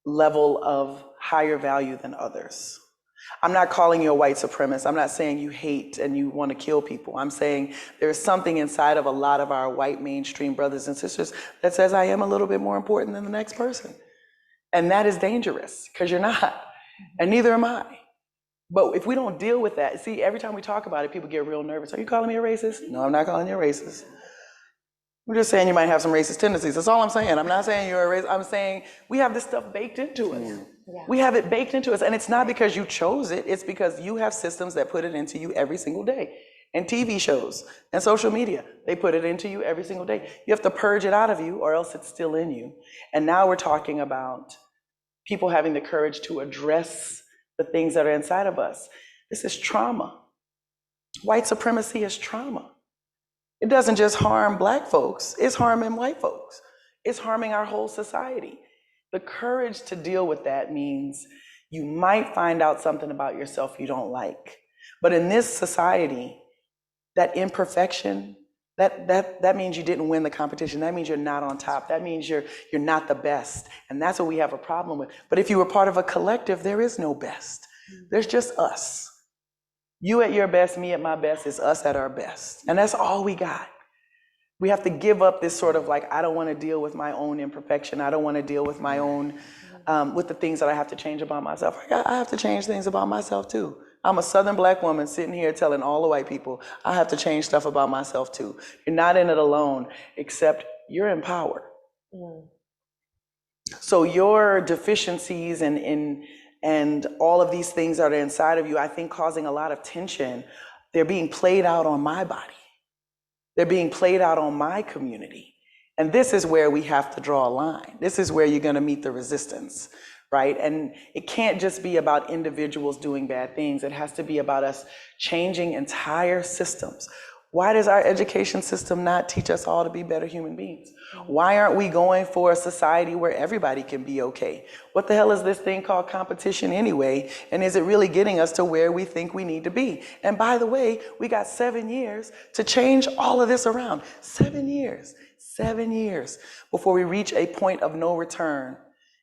level of higher value than others. I'm not calling you a white supremacist. I'm not saying you hate and you want to kill people. I'm saying there's something inside of a lot of our white mainstream brothers and sisters that says I am a little bit more important than the next person. And that is dangerous because you're not, and neither am I. But if we don't deal with that, see, every time we talk about it, people get real nervous. Are you calling me a racist? No, I'm not calling you a racist. I'm just saying you might have some racist tendencies. That's all I'm saying. I'm not saying you're a racist. I'm saying we have this stuff baked into us. Yeah. We have it baked into us. And it's not because you chose it. It's because you have systems that put it into you every single day. And TV shows and social media, they put it into you every single day. You have to purge it out of you or else it's still in you. And now we're talking about people having the courage to address the things that are inside of us. This is trauma. White supremacy is trauma. It doesn't just harm Black folks, it's harming white folks. It's harming our whole society. The courage to deal with that means you might find out something about yourself you don't like. But in this society, that imperfection, that means you didn't win the competition. That means you're not on top. That means you're not the best. And that's what we have a problem with. But if you were part of a collective, there is no best. There's just us. You at your best, me at my best is us at our best. And that's all we got. We have to give up this sort of like, I don't want to deal with my own imperfection. I don't want to deal with my own with the things that I have to change about myself. I have to change things about myself too. I'm a Southern Black woman sitting here telling all the white people, I have to change stuff about myself too. You're not in it alone, except you're in power. So your deficiencies and all of these things that are inside of you, I think causing a lot of tension, they're being played out on my body. They're being played out on my community. And this is where we have to draw a line. This is where you're gonna meet the resistance, right? And it can't just be about individuals doing bad things. It has to be about us changing entire systems. Why does our education system not teach us all to be better human beings? Why aren't we going for a society where everybody can be okay? What the hell is this thing called competition anyway? And is it really getting us to where we think we need to be? And by the way, we got 7 years to change all of this around. 7 years before we reach a point of no return.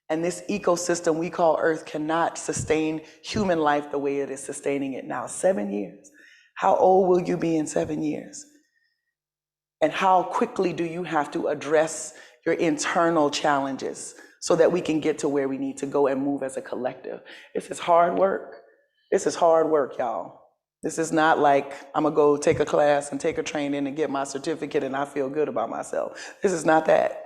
And this ecosystem we call Earth cannot sustain human life the way it is sustaining it now. 7 years. How old will you be in 7 years? And how quickly do you have to address your internal challenges so that we can get to where we need to go and move as a collective? This is hard work. This is hard work, y'all. This is not like I'm gonna go take a class and take a training and get my certificate and I feel good about myself. This is not that.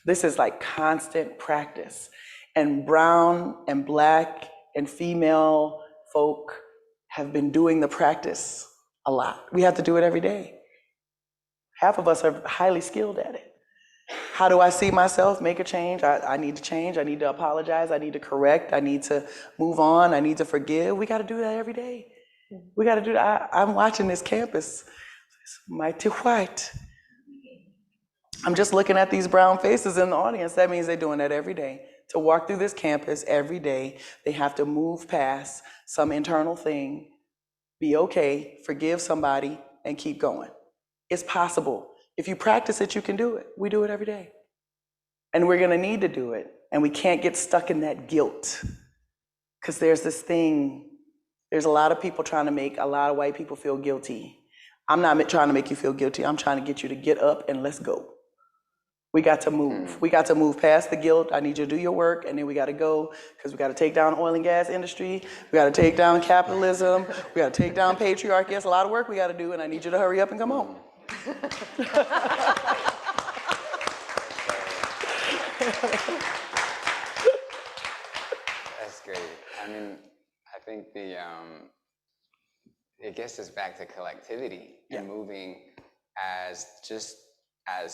This is like constant practice. And brown and Black and female folk have been doing the practice a lot. We have to do it every day. Half of us are highly skilled at it. How do I see myself make a change? I need to change. I need to apologize. I need to correct. I need to move on. I need to forgive. We got to do that every day. We got to do that. I'm watching this campus. It's mighty white. I'm just looking at these brown faces in the audience. That means they're doing that every day. To walk through this campus every day, they have to move past some internal thing, be okay, forgive somebody, and keep going. It's possible. If you practice it, you can do it. We do it every day. And we're gonna need to do it. And we can't get stuck in that guilt. Because there's this thing, there's a lot of people trying to make a lot of white people feel guilty. I'm not trying to make you feel guilty. I'm trying to get you to get up and let's go. We got to move. We got to move past the guilt. I need you to do your work, and then we got to go, because we got to take down the oil and gas industry. We got to take down capitalism. We got to take down patriarchy. It's a lot of work we got to do, and I need you to hurry up and come home. That's great. I mean, I think it gets us back to collectivity and moving as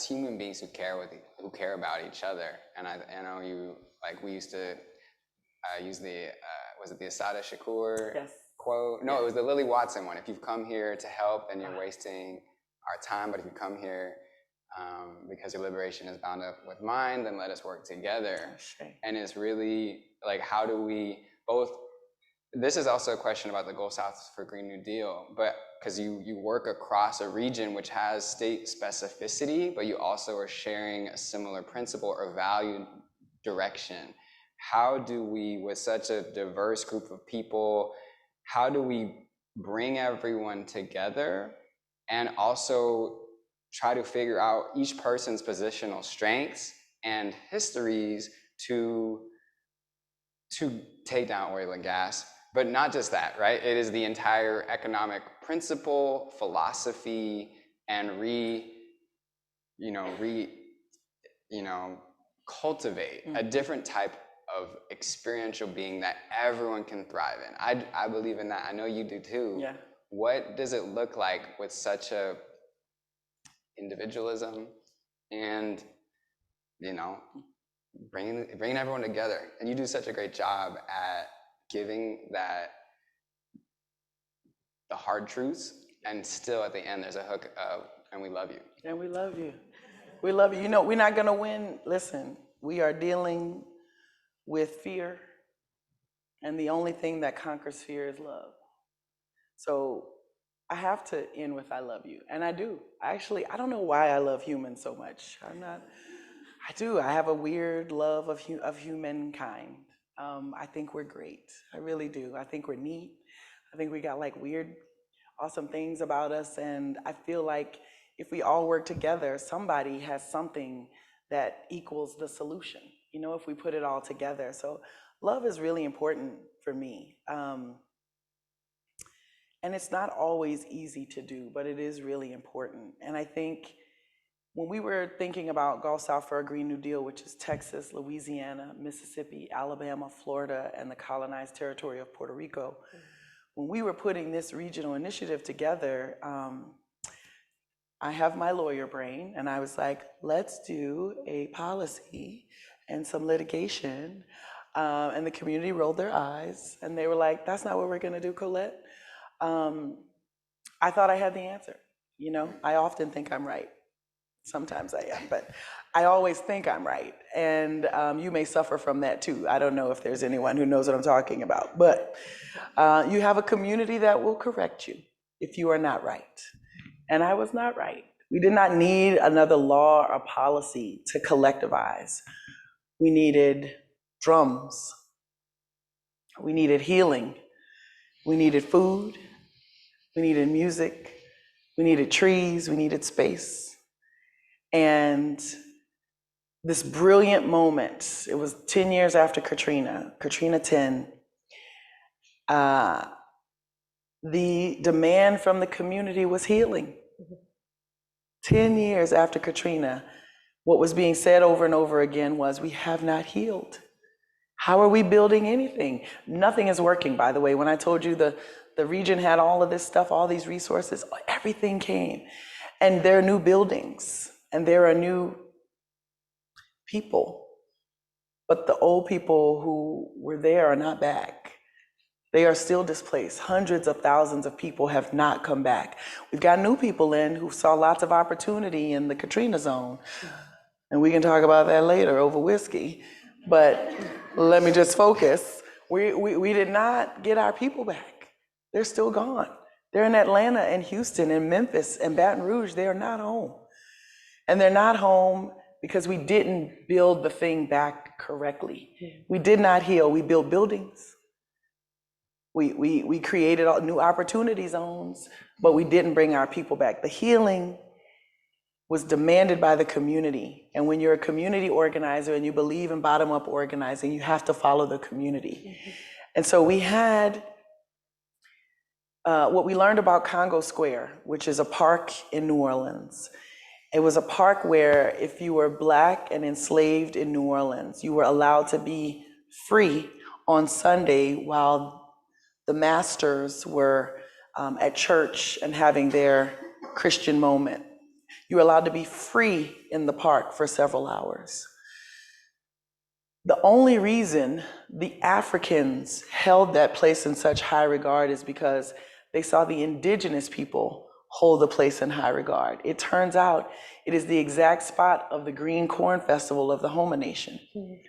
human beings who care about each other. And I know you, like, we used to use the was it the Assata Shakur quote? No, it was the Lily Watson one. If you've come here to help, then you're wasting our time. But if you come here because your liberation is bound up with mine, then let us work together. And it's really like, how do we both? This is also a question about the Goal South for Green New Deal, but because you work across a region which has state specificity, but you also are sharing a similar principle or value direction. How do we, with such a diverse group of people, how do we bring everyone together and also try to figure out each person's positional strengths and histories to take down oil and gas? But not just that, right? It is the entire economic principle, philosophy, and cultivate a different type of experiential being that everyone can thrive in. I believe in that. I know you do too. Yeah. What does it look like with such a individualism and, bringing everyone together? And you do such a great job at giving the hard truths, and still at the end there's a hook of, and we love you. And we love you. We love you. We're not gonna win. Listen, we are dealing with fear, and the only thing that conquers fear is love. So I have to end with I love you, and I do. Actually, I don't know why I love humans so much. I do. I have a weird love of humankind. I think we're great. I really do. I think we're neat. I think we got like weird, awesome things about us. And I feel like if we all work together, somebody has something that equals the solution. you know, if we put it all together. So love is really important for me. And it's not always easy to do, but it is really important. And I think when we were thinking about Gulf South for a Green New Deal, which is Texas, Louisiana, Mississippi, Alabama, Florida, and the colonized territory of Puerto Rico, when we were putting this regional initiative together, I have my lawyer brain, and I was like, let's do a policy and some litigation. And the community rolled their eyes, and they were like, that's not what we're gonna do, Colette. I thought I had the answer. You know, I often think I'm right. Sometimes I am, but I always think I'm right. And you may suffer from that too. I don't know if there's anyone who knows what I'm talking about, but you have a community that will correct you if you are not right. And I was not right. We did not need another law or policy to collectivize. We needed drums. We needed healing. We needed food. We needed music. We needed trees. We needed space. And this brilliant moment, it was 10 years after Katrina 10, the demand from the community was healing. 10 years after Katrina, what was being said over and over again was, we have not healed. How are we building anything? Nothing is working, by the way. When I told you the region had all of this stuff, all these resources, everything came. And there are new buildings, and there are new people. But the old people who were there are not back. They are still displaced. Hundreds of thousands of people have not come back. We've got new people in who saw lots of opportunity in the Katrina zone. And we can talk about that later over whiskey. But let me just focus. We did not get our people back. They're still gone. They're in Atlanta and Houston and Memphis and Baton Rouge. They are not home. And they're not home because we didn't build the thing back correctly. We did not heal. We built buildings. We created new opportunity zones, but we didn't bring our people back. The healing was demanded by the community. And when you're a community organizer and you believe in bottom-up organizing, you have to follow the community. And so we had what we learned about Congo Square, which is a park in New Orleans. It was a park where if you were Black and enslaved in New Orleans, you were allowed to be free on Sunday while the masters were at church and having their Christian moment. You were allowed to be free in the park for several hours. The only reason the Africans held that place in such high regard is because they saw the indigenous people hold the place in high regard. It turns out it is the exact spot of the Green Corn Festival of the Homa Nation.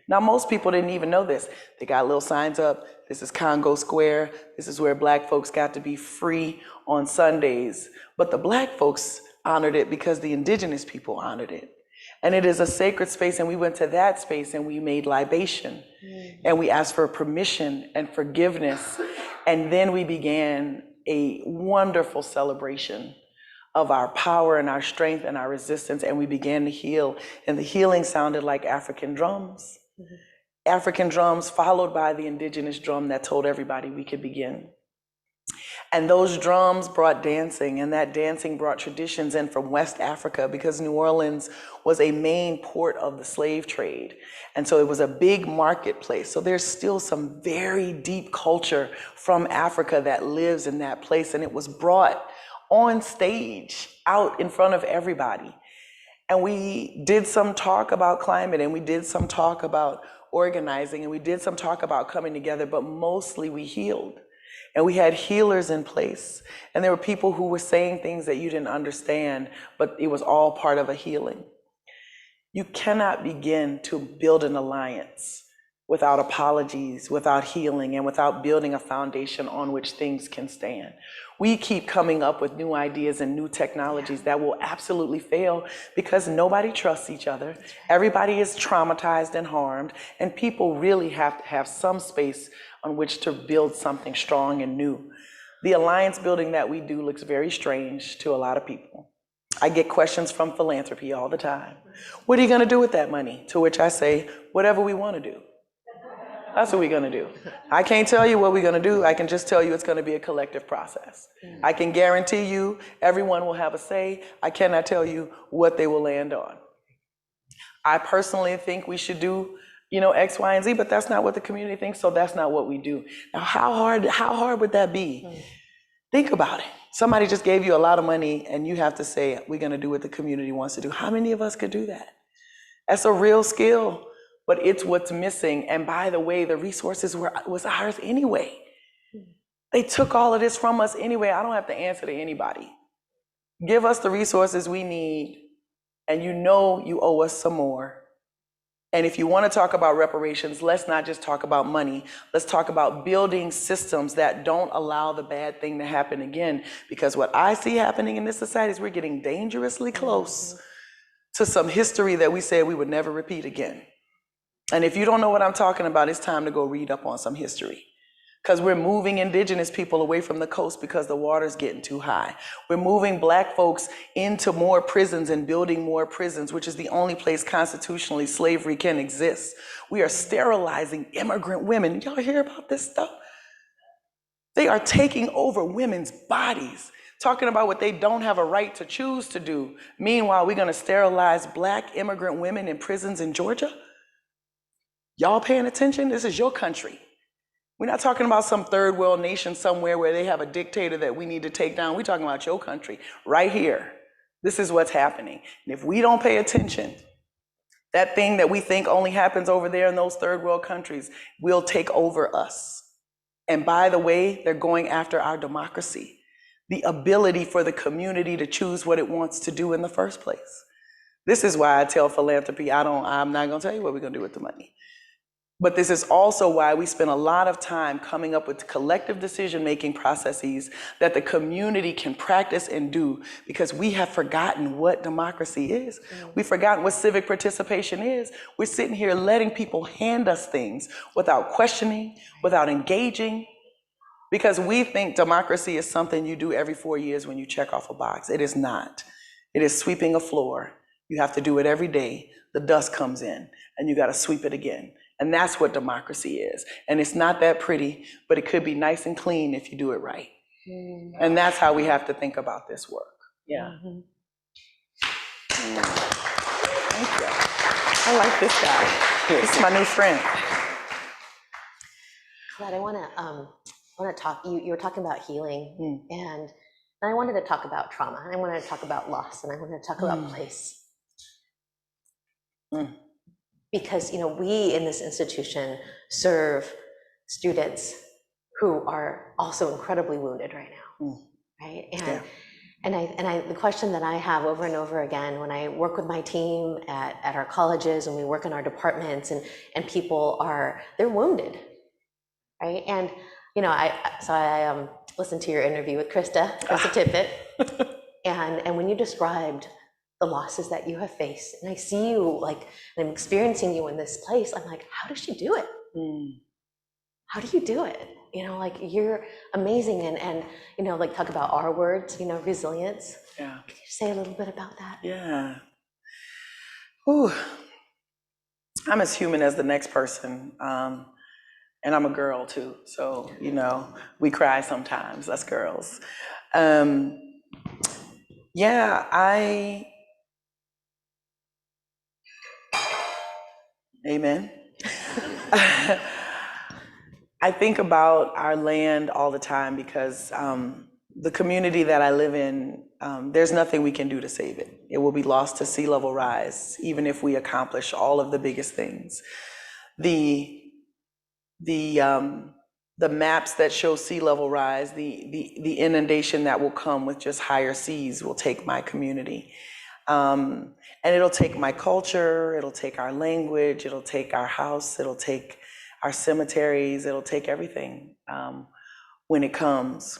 Now, most people didn't even know this. They got little signs up. This is Congo Square. This is where Black folks got to be free on Sundays. But the Black folks honored it because the indigenous people honored it. And it is a sacred space, and we went to that space and we made libation. And we asked for permission and forgiveness. And then we began a wonderful celebration of our power and our strength and our resistance, and we began to heal. And the healing sounded like African drums. African drums followed by the indigenous drum that told everybody we could begin. And those drums brought dancing, and that dancing brought traditions in from West Africa, because New Orleans was a main port of the slave trade. And so it was a big marketplace. So there's still some very deep culture from Africa that lives in that place. And it was brought on stage out in front of everybody. And we did some talk about climate, and we did some talk about organizing, and we did some talk about coming together, but mostly we healed. And we had healers in place. And there were people who were saying things that you didn't understand, but it was all part of a healing. You cannot begin to build an alliance without apologies, without healing, and without building a foundation on which things can stand. We keep coming up with new ideas and new technologies that will absolutely fail because nobody trusts each other. Everybody is traumatized and harmed, and people really have to have some space on which to build something strong and new. The alliance building that we do looks very strange to a lot of people. I get questions from philanthropy all the time. What are you going to do with that money? To which I say, whatever we want to do. That's what we're going to do. I can't tell you what we're going to do. I can just tell you it's going to be a collective process. I can guarantee you everyone will have a say. I cannot tell you what they will land on. I personally think we should do, X, Y, and Z, but that's not what the community thinks, so that's not what we do. Now, how hard would that be? Think about it. Somebody just gave you a lot of money and you have to say, we're going to do what the community wants to do. How many of us could do that? That's a real skill. But it's what's missing. And by the way, the resources was ours anyway. They took all of this from us anyway. I don't have to answer to anybody. Give us the resources we need, and you owe us some more. And if you want to talk about reparations, let's not just talk about money. Let's talk about building systems that don't allow the bad thing to happen again. Because what I see happening in this society is we're getting dangerously close to some history that we said we would never repeat again. And if you don't know what I'm talking about, it's time to go read up on some history. Because we're moving indigenous people away from the coast because the water's getting too high. We're moving Black folks into more prisons and building more prisons, which is the only place constitutionally slavery can exist. We are sterilizing immigrant women. Y'all hear about this stuff? They are taking over women's bodies, talking about what they don't have a right to choose to do. Meanwhile, we're going to sterilize Black immigrant women in prisons in Georgia? Y'all paying attention? This is your country. We're not talking about some third world nation somewhere where they have a dictator that we need to take down. We're talking about your country right here. This is what's happening. And if we don't pay attention, that thing that we think only happens over there in those third world countries will take over us. And by the way, they're going after our democracy, the ability for the community to choose what it wants to do in the first place. This is why I tell philanthropy, I'm not gonna tell you what we're gonna do with the money. But this is also why we spend a lot of time coming up with collective decision-making processes that the community can practice and do, because we have forgotten what democracy is. We've forgotten what civic participation is. We're sitting here letting people hand us things without questioning, without engaging, because we think democracy is something you do every 4 years when you check off a box. It is not. It is sweeping a floor. You have to do it every day. The dust comes in and you gotta sweep it again. And that's what democracy is. And it's not that pretty, but it could be nice and clean if you do it right. And that's how we have to think about this work. Yeah. Thank you. I like this guy. This is my new friend. Colette, I want to talk. You were talking about healing, and I wanted to talk about trauma, and I wanted to talk about loss, and I wanted to talk about place. Because we in this institution serve students who are also incredibly wounded right now, right? And the question that I have over and over again when I work with my team at our colleges and we work in our departments, and people they're wounded, right? And I listened to your interview with Krista Tippett, and when you described the losses that you have faced, and I see you and I'm experiencing you in this place, I'm like, how does she do it? How do you do it? You're amazing, and talk about our words, resilience. Yeah. Can you say a little bit about that? Yeah. Ooh. I'm as human as the next person, and I'm a girl too, so we cry sometimes, us girls. Amen. I think about our land all the time because the community that I live in, there's nothing we can do to save it. It will be lost to sea level rise, even if we accomplish all of the biggest things. The maps that show sea level rise, the inundation that will come with just higher seas will take my community. And it'll take my culture, it'll take our language, it'll take our house, it'll take our cemeteries, it'll take everything when it comes.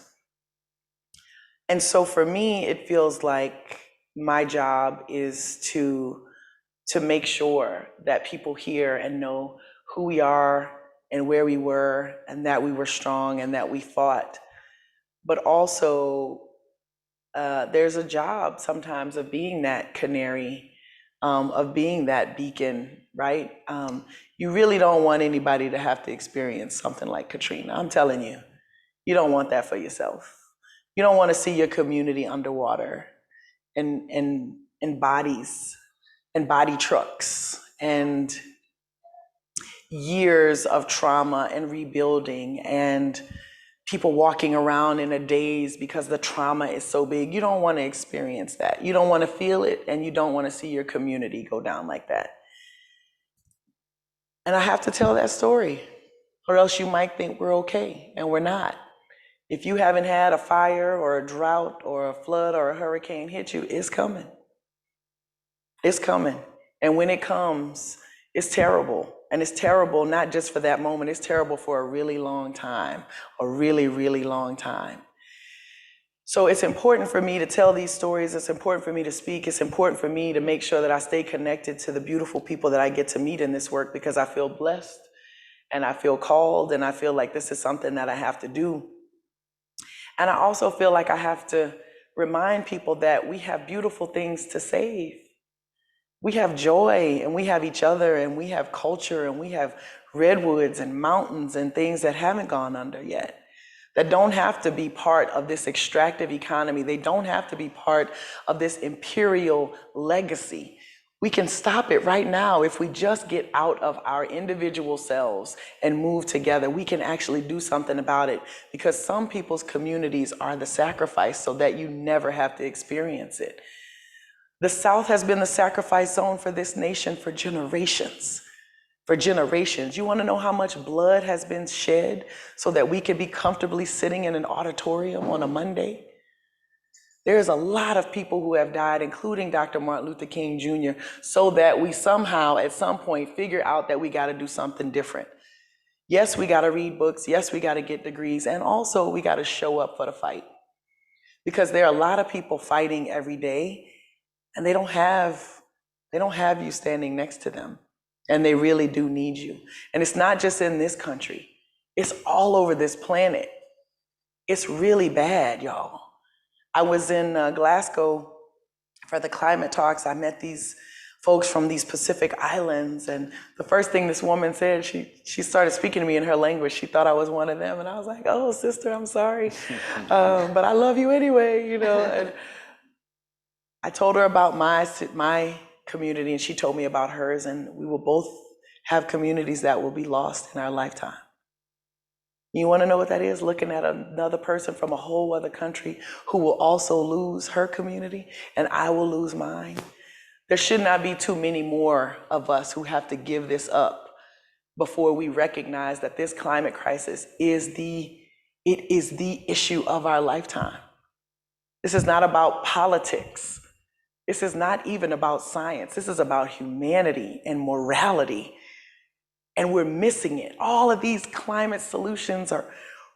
And so for me, it feels like my job is to make sure that people hear and know who we are and where we were, and that we were strong and that we fought. But also, there's a job sometimes of being that canary, of being that beacon, right? You really don't want anybody to have to experience something like Katrina. I'm telling you, you don't want that for yourself. You don't want to see your community underwater and bodies and body trucks and years of trauma and rebuilding and people walking around in a daze because the trauma is so big. You don't want to experience that. You don't want to feel it, and you don't want to see your community go down like that. And I have to tell that story, or else you might think we're okay, and we're not. If you haven't had a fire or a drought or a flood or a hurricane hit you, it's coming. It's coming. And when it comes, it's terrible. And it's terrible not just for that moment, it's terrible for a really long time, a really, really long time. So it's important for me to tell these stories. It's important for me to speak. It's important for me to make sure that I stay connected to the beautiful people that I get to meet in this work, because I feel blessed and I feel called and I feel like this is something that I have to do. And I also feel like I have to remind people that we have beautiful things to save. We have joy, and we have each other, and we have culture, and we have redwoods and mountains and things that haven't gone under yet, that don't have to be part of this extractive economy. They don't have to be part of this imperial legacy. We can stop it right now if we just get out of our individual selves and move together. We can actually do something about it, because some people's communities are the sacrifice so that you never have to experience it. The South has been the sacrifice zone for this nation for generations. For generations. You want to know how much blood has been shed so that we can be comfortably sitting in an auditorium on a Monday? There's a lot of people who have died, including Dr. Martin Luther King Jr., so that we somehow at some point figure out that we got to do something different. Yes, we got to read books. Yes, we got to get degrees. And also we got to show up for the fight. Because there are a lot of people fighting every day, and they don't have you standing next to them. And they really do need you. And it's not just in this country. It's all over this planet. It's really bad, y'all. I was in Glasgow for the climate talks. I met these folks from these Pacific islands, and the first thing this woman said, she started speaking to me in her language. She thought I was one of them, and I was like, "Oh, sister, I'm sorry, but I love you anyway," you know. And I told her about my community, and she told me about hers, and we will both have communities that will be lost in our lifetime. You want to know what that is? Looking at another person from a whole other country who will also lose her community, and I will lose mine. There should not be too many more of us who have to give this up before we recognize that this climate crisis is the issue of our lifetime. This is not about politics. This is not even about science. This is about humanity and morality. And we're missing it. All of these climate solutions are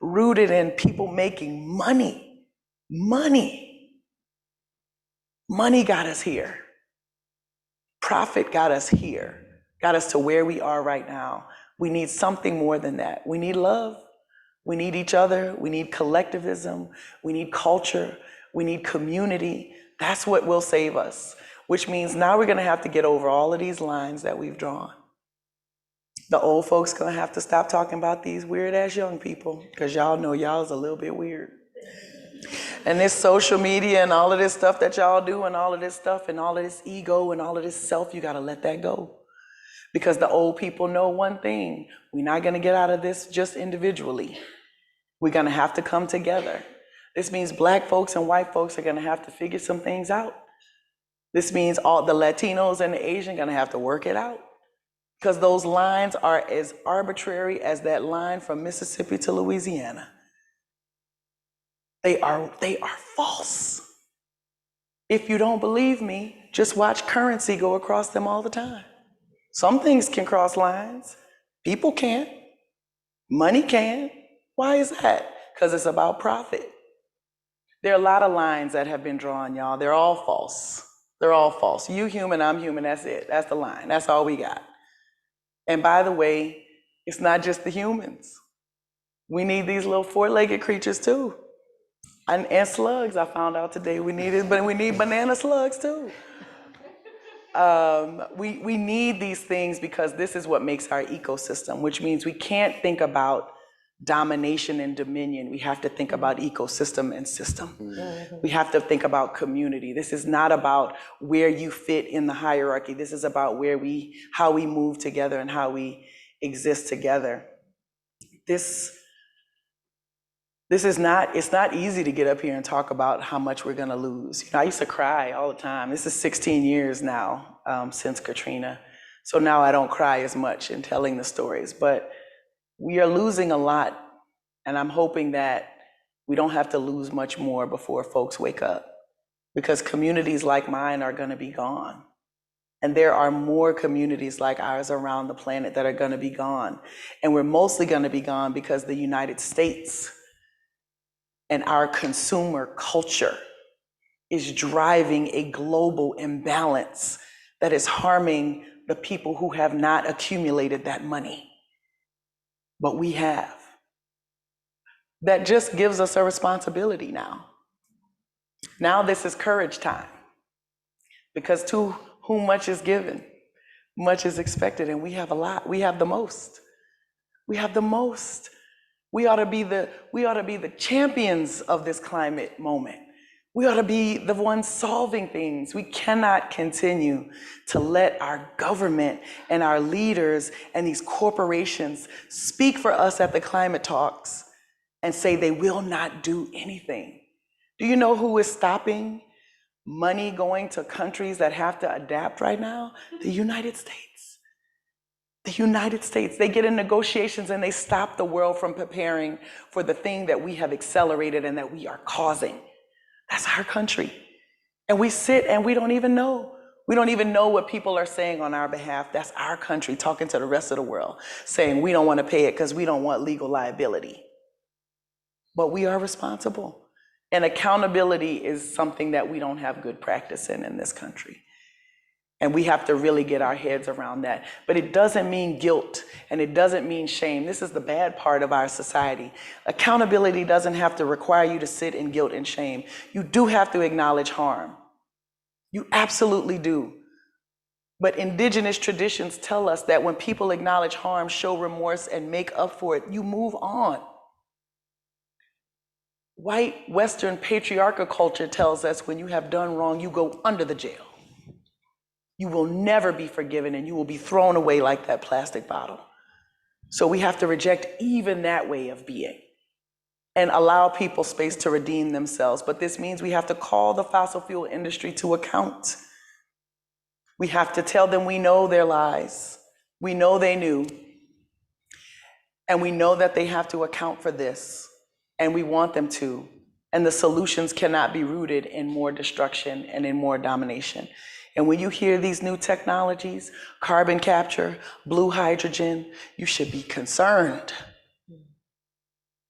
rooted in people making money. Money. Money got us here. Profit got us here. Got us to where we are right now. We need something more than that. We need love. We need each other. We need collectivism. We need culture. We need community. That's what will save us. Which means now we're going to have to get over all of these lines that we've drawn. The old folks gonna have to stop talking about these weird ass young people, because y'all know y'all's a little bit weird. And this social media and all of this stuff that y'all do and all of this stuff and all of this ego and all of this self, you gotta let that go. Because the old people know one thing: we're not gonna get out of this just individually. We're gonna have to come together. This means Black folks and white folks are gonna have to figure some things out. This means all the Latinos and the Asian gonna have to work it out. Because those lines are as arbitrary as that line from Mississippi to Louisiana. They are false. If you don't believe me, just watch currency go across them all the time. Some things can cross lines. People can't. Money can. Why is that? Because it's about profit. There are a lot of lines that have been drawn, y'all. They're all false. They're all false. You human, I'm human, that's it. That's the line. That's all we got. And by the way, it's not just the humans. We need these little four-legged creatures too. And slugs, I found out today we need banana slugs too. We need these things because this is what makes our ecosystem, which means we can't think about domination and dominion. We have to think about ecosystem and system. We have to think about community. This is not about where you fit in the hierarchy. This is about how we move together and how we exist together. It's not easy to get up here and talk about how much we're gonna lose. I used to cry all the time. This is 16 years now since Katrina. So now I don't cry as much in telling the stories, but we are losing a lot. And I'm hoping that we don't have to lose much more before folks wake up, because communities like mine are gonna be gone. And there are more communities like ours around the planet that are gonna be gone. And we're mostly gonna be gone because the United States and our consumer culture is driving a global imbalance that is harming the people who have not accumulated that money. But we have. That just gives us a responsibility now. Now this is courage time. Because to whom much is given, much is expected, and we have a lot. We have the most. We have the most. We ought to be the champions of this climate moment. We ought to be the ones solving things. We cannot continue to let our government and our leaders and these corporations speak for us at the climate talks and say they will not do anything. Do you know who is stopping money going to countries that have to adapt right now? The United States. The United States. They get in negotiations and they stop the world from preparing for the thing that we have accelerated and that we are causing. That's our country. And we sit and we don't even know. We don't even know what people are saying on our behalf. That's our country talking to the rest of the world, saying we don't want to pay it because we don't want legal liability. But we are responsible. And accountability is something that we don't have good practice in this country. And we have to really get our heads around that. But it doesn't mean guilt, and it doesn't mean shame. This is the bad part of our society. Accountability doesn't have to require you to sit in guilt and shame. You do have to acknowledge harm. You absolutely do. But indigenous traditions tell us that when people acknowledge harm, show remorse, and make up for it, you move on. White Western patriarchal culture tells us when you have done wrong, you go under the jail. You will never be forgiven and you will be thrown away like that plastic bottle. So we have to reject even that way of being and allow people space to redeem themselves. But this means we have to call the fossil fuel industry to account. We have to tell them we know their lies. We know they knew. And we know that they have to account for this. And we want them to. And the solutions cannot be rooted in more destruction and in more domination. And when you hear these new technologies, carbon capture, blue hydrogen, you should be concerned.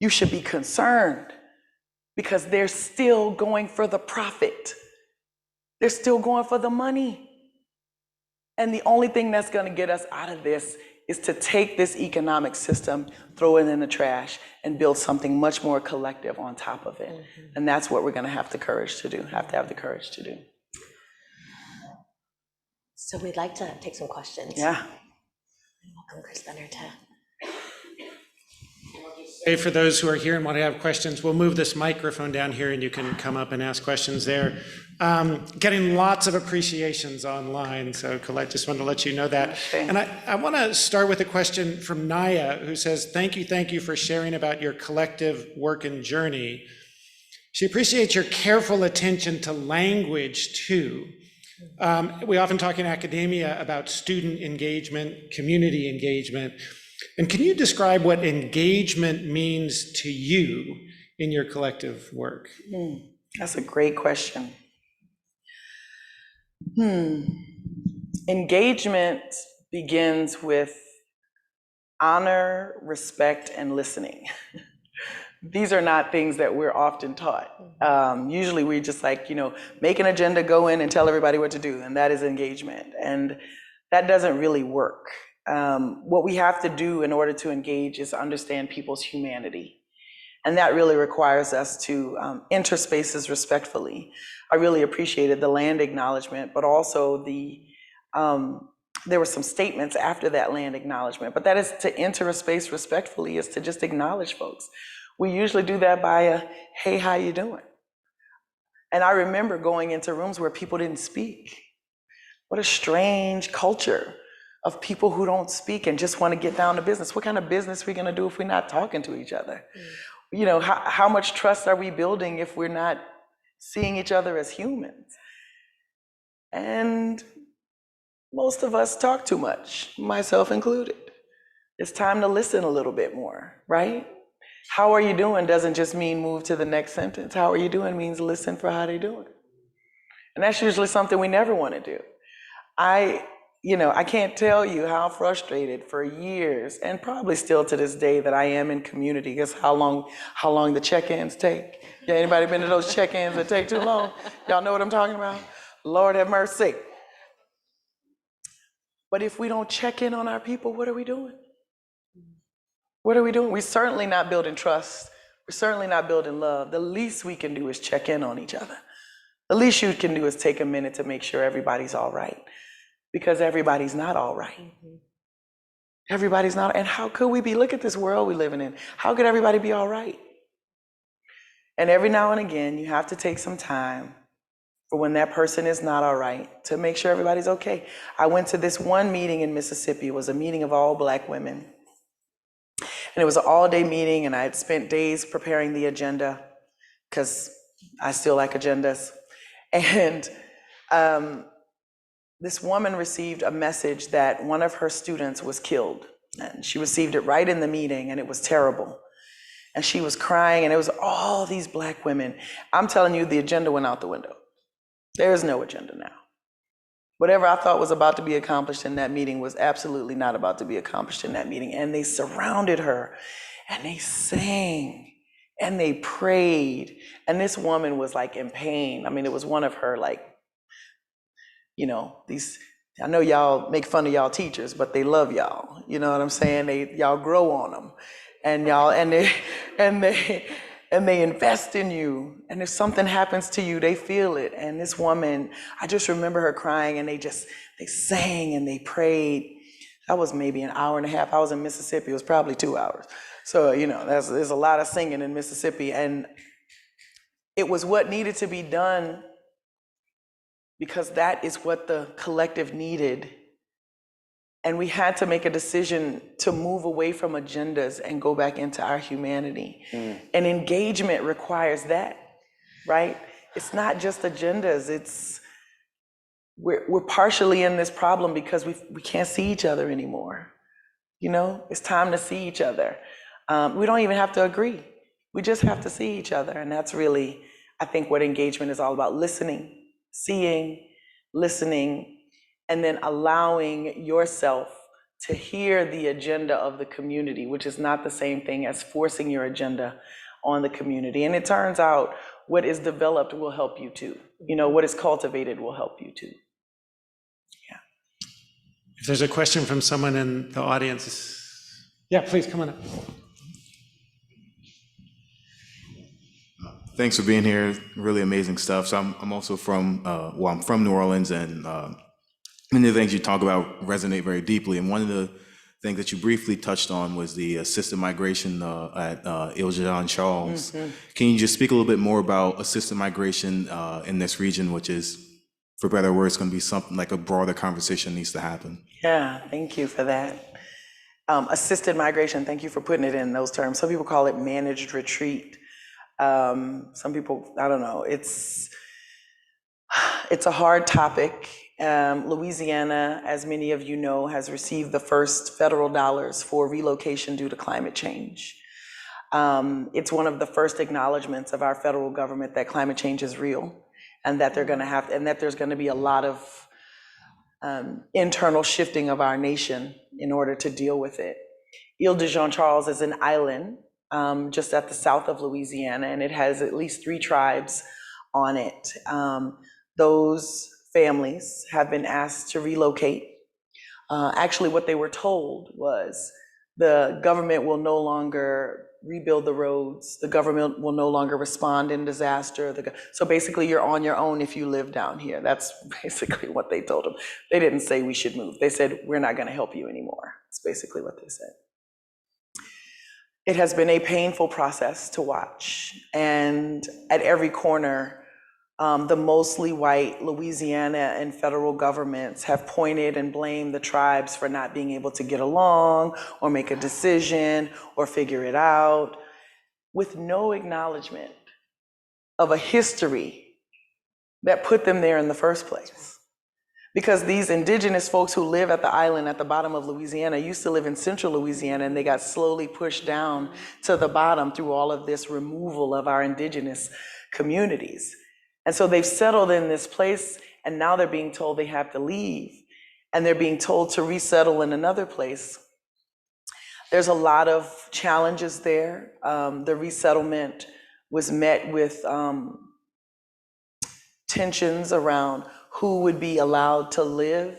You should be concerned because they're still going for the profit. They're still going for the money. And the only thing that's going to get us out of this is to take this economic system, throw it in the trash, and build something much more collective on top of it. And that's what we're going to have the courage to do, have to do. So we'd like to take some questions. Yeah. Welcome, Chris Benner, to. Hey, for those who are here and want to have questions, we'll move this microphone down here and you can come up and ask questions there. Getting lots of appreciations online, so Colette, just wanted to let you know that. And I want to start with a question from Naya, who says, thank you for sharing about your collective work and journey. She appreciates your careful attention to language too. We often talk in academia about student engagement, community engagement. And can you describe what engagement means to you in your collective work? That's a great question. Engagement begins with honor, respect, and listening. These are not things that we're often taught. Usually we just make an agenda, go in and tell everybody what to do, and that is engagement. And that doesn't really work. What we have to do in order to engage is understand people's humanity. And that really requires us to enter spaces respectfully. I really appreciated the land acknowledgement, but also the There were some statements after that land acknowledgement, but that is to enter a space respectfully, is to just acknowledge folks. We usually do that by a, hey, how you doing? And I remember going into rooms where people didn't speak. What a strange culture of people who don't speak and just want to get down to business. What kind of business are we going to do if we're not talking to each other? You know, how much trust are we building if we're not seeing each other as humans? And most of us talk too much, myself included. It's time to listen a little bit more, right? How are you doing doesn't just mean move to the next sentence. How are you doing means listen for how they're doing. And that's usually something we never want to do. I can't tell you how frustrated for years, and probably still to this day, that I am in community, because how long the check-ins take. Yeah, anybody been to those check-ins that take too long? Y'all know what I'm talking about? Lord have mercy. But if we don't check in on our people, what are we doing? What are we doing? We're certainly not building trust. We're certainly not building love. The least we can do is check in on each other. The least you can do is take a minute to make sure everybody's all right, because everybody's not all right. Everybody's not, and how could we be? Look at this world we're living in. How could everybody be all right? And every now and again, you have to take some time for when that person is not all right to make sure everybody's okay. I went to this one meeting in Mississippi. It was a meeting of all Black women. And it was an all-day meeting, and I had spent days preparing the agenda, because I still like agendas. And this woman received a message that one of her students was killed. And she received it right in the meeting, and it was terrible. And she was crying, and it was all these Black women. I'm telling you, the agenda went out the window. There is no agenda now. Whatever I thought was about to be accomplished in that meeting was absolutely not about to be accomplished in that meeting. And they surrounded her, and they sang, and they prayed. And this woman was like in pain. I mean, it was one of her, like, these, I know y'all make fun of y'all teachers, but they love y'all. You know what I'm saying? Y'all grow on them, and they invest in you. And if something happens to you, they feel it. And this woman, I just remember her crying, and they sang and they prayed. That was maybe an hour and a half. I was in Mississippi. It was probably 2 hours. So, there's a lot of singing in Mississippi, and it was what needed to be done, because that is what the collective needed. And we had to make a decision to move away from agendas and go back into our humanity. And engagement requires that, right? It's not just agendas. We're partially in this problem because we can't see each other anymore. It's time to see each other. We don't even have to agree. We just have to see each other. And that's really, I think, what engagement is all about: listening, seeing, listening, and then allowing yourself to hear the agenda of the community, which is not the same thing as forcing your agenda on the community. And it turns out what is developed will help you too. What is cultivated will help you too. Yeah. If there's a question from someone in the audience, yeah, please come on up. Thanks for being here. Really amazing stuff. So I'm also from, I'm from New Orleans, and many of the things you talk about resonate very deeply. And one of the things that you briefly touched on was the assisted migration at Ile-de-Jean-Charles. Can you just speak a little bit more about assisted migration in this region, which is, for better or worse, going to be something like a broader conversation needs to happen? Yeah, thank you for that. Assisted migration, thank you for putting it in those terms. Some people call it managed retreat. Some people, I don't know, it's a hard topic. Louisiana, as many of you know, has received the first federal dollars for relocation due to climate change. It's one of the first acknowledgments of our federal government that climate change is real, and that there's going to be a lot of internal shifting of our nation in order to deal with it. Ile-de-Jean-Charles is an island just at the south of Louisiana, and it has at least 3 tribes on it. Those families have been asked to relocate. Actually, what they were told was the government will no longer rebuild the roads. The government will no longer respond in disaster. So basically, you're on your own if you live down here. That's basically what they told them. They didn't say we should move. They said, we're not going to help you anymore. That's basically what they said. It has been a painful process to watch. And at every corner, the mostly white Louisiana and federal governments have pointed and blamed the tribes for not being able to get along or make a decision or figure it out, with no acknowledgement of a history that put them there in the first place. Because these indigenous folks who live at the island at the bottom of Louisiana used to live in central Louisiana, and they got slowly pushed down to the bottom through all of this removal of our indigenous communities. And so they've settled in this place, and now they're being told they have to leave, and they're being told to resettle in another place. There's a lot of challenges there. The resettlement was met with tensions around who would be allowed to live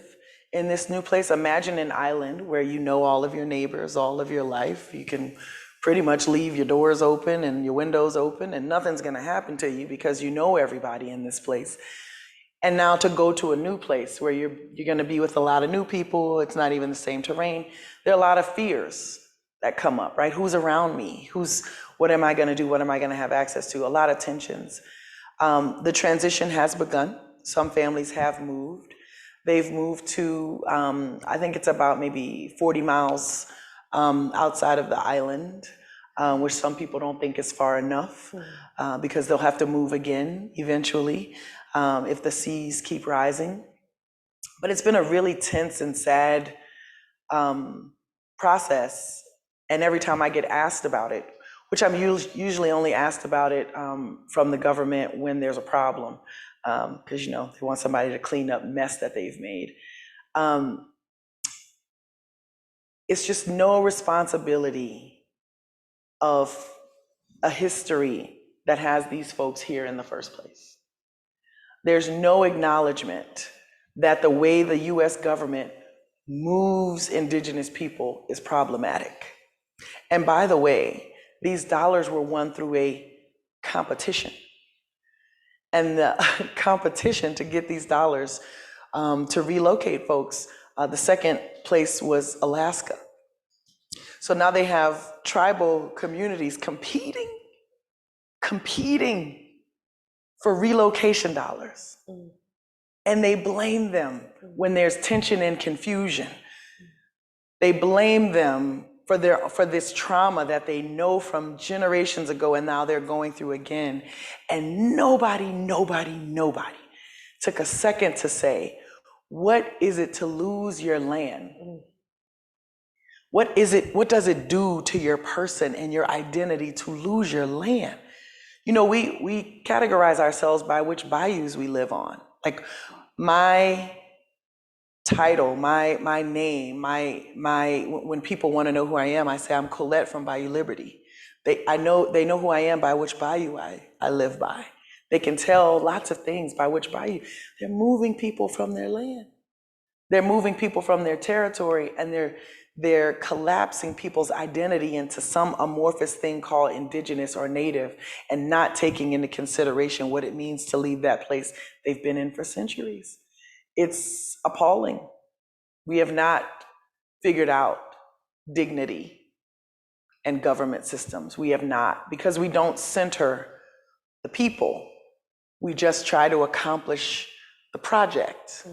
in this new place. Imagine an island where you know all of your neighbors all of your life. You can pretty much leave your doors open and your windows open, and nothing's gonna happen to you because you know everybody in this place. And now to go to a new place where you're gonna be with a lot of new people, it's not even the same terrain. There are a lot of fears that come up, right? Who's around me? What am I gonna do? What am I gonna have access to? A lot of tensions. The transition has begun. Some families have moved. They've moved to, I think it's about maybe 40 miles outside of the island, which some people don't think is far enough, because they'll have to move again eventually if the seas keep rising. But it's been a really tense and sad process. And every time I get asked about it, which I'm usually only asked about it from the government when there's a problem, because they want somebody to clean up mess that they've made. It's just no responsibility of a history that has these folks here in the first place. There's no acknowledgement that the way the US government moves indigenous people is problematic. And by the way, these dollars were won through a competition. And the competition to get these dollars to relocate folks, the second place was Alaska. So now they have tribal communities competing for relocation dollars. And they blame them when there's tension and confusion. They blame them for this trauma that they know from generations ago, and now they're going through again. And nobody took a second to say, what is it to lose your land? What does it do to your person and your identity to lose your land? We categorize ourselves by which bayous we live on. Like my title, my name, when people want to know who I am, I say I'm Colette from Bayou Liberty. They know who I am by which bayou I live by. They can tell lots of things by which bayou. They're moving people from their land. They're moving people from their territory, and they're collapsing people's identity into some amorphous thing called indigenous or native, and not taking into consideration what it means to leave that place they've been in for centuries. It's appalling. We have not figured out dignity and government systems. We have not, because we don't center the people. We just try to accomplish the project.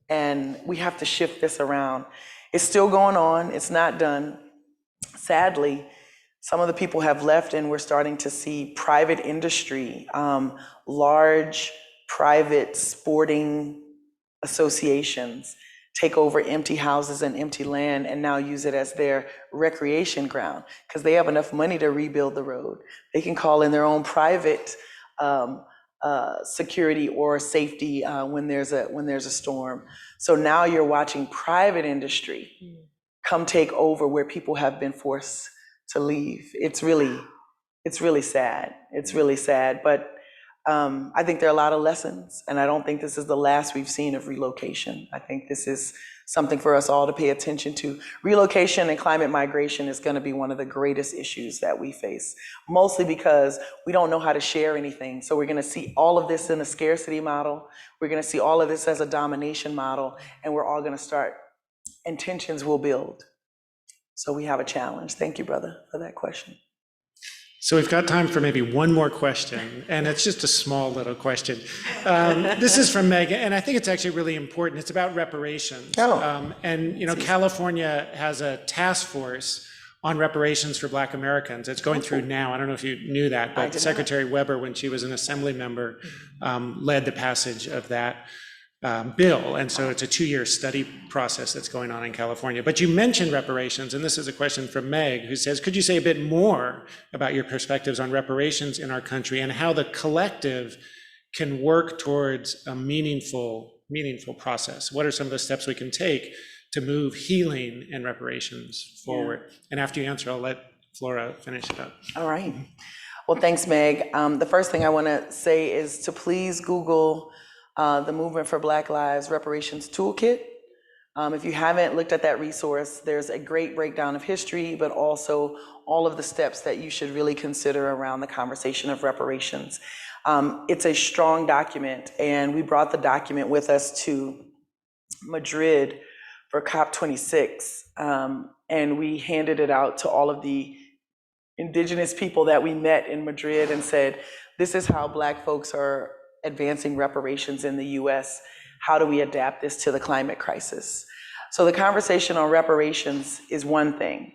And we have to shift this around. It's still going on, it's not done. Sadly, some of the people have left, and we're starting to see private industry, large private sporting associations take over empty houses and empty land and now use it as their recreation ground because they have enough money to rebuild the road. They can call in their own private security or safety when there's a storm. So now you're watching private industry come take over where people have been forced to leave. It's really sad. It's really sad, but I think there are a lot of lessons, and I don't think this is the last we've seen of relocation. I think this is something for us all to pay attention to. Relocation and climate migration is going to be one of the greatest issues that we face, mostly because we don't know how to share anything. So we're going to see all of this in a scarcity model. We're going to see all of this as a domination model, and we're all going to start, and tensions will build. So we have a challenge. Thank you, brother, for that question. So we've got time for maybe one more question, and it's just a small little question. This is from Meg, and I think it's actually really important. It's about reparations. And you know, California has a task force on reparations for Black Americans. It's going through now. I don't know if you knew that, but Secretary Weber, when she was an assembly member, led the passage of that bill. And so it's a 2-year study process that's going on in California. But you mentioned reparations, and this is a question from Meg, who says, could you say a bit more about your perspectives on reparations in our country and how the collective can work towards a meaningful process? What are some of the steps we can take to move healing and reparations forward? And after you answer, I'll let Flora finish it up. All right. Well, thanks, Meg. The first thing I want to say is to please Google the Movement for Black Lives Reparations Toolkit. If you haven't looked at that resource, there's a great breakdown of history, but also all of the steps that you should really consider around the conversation of reparations. It's a strong document, and we brought the document with us to Madrid for COP26, and we handed it out to all of the indigenous people that we met in Madrid and said, this is how Black folks are advancing reparations in the US. How do we adapt this to the climate crisis? So the conversation on reparations is one thing.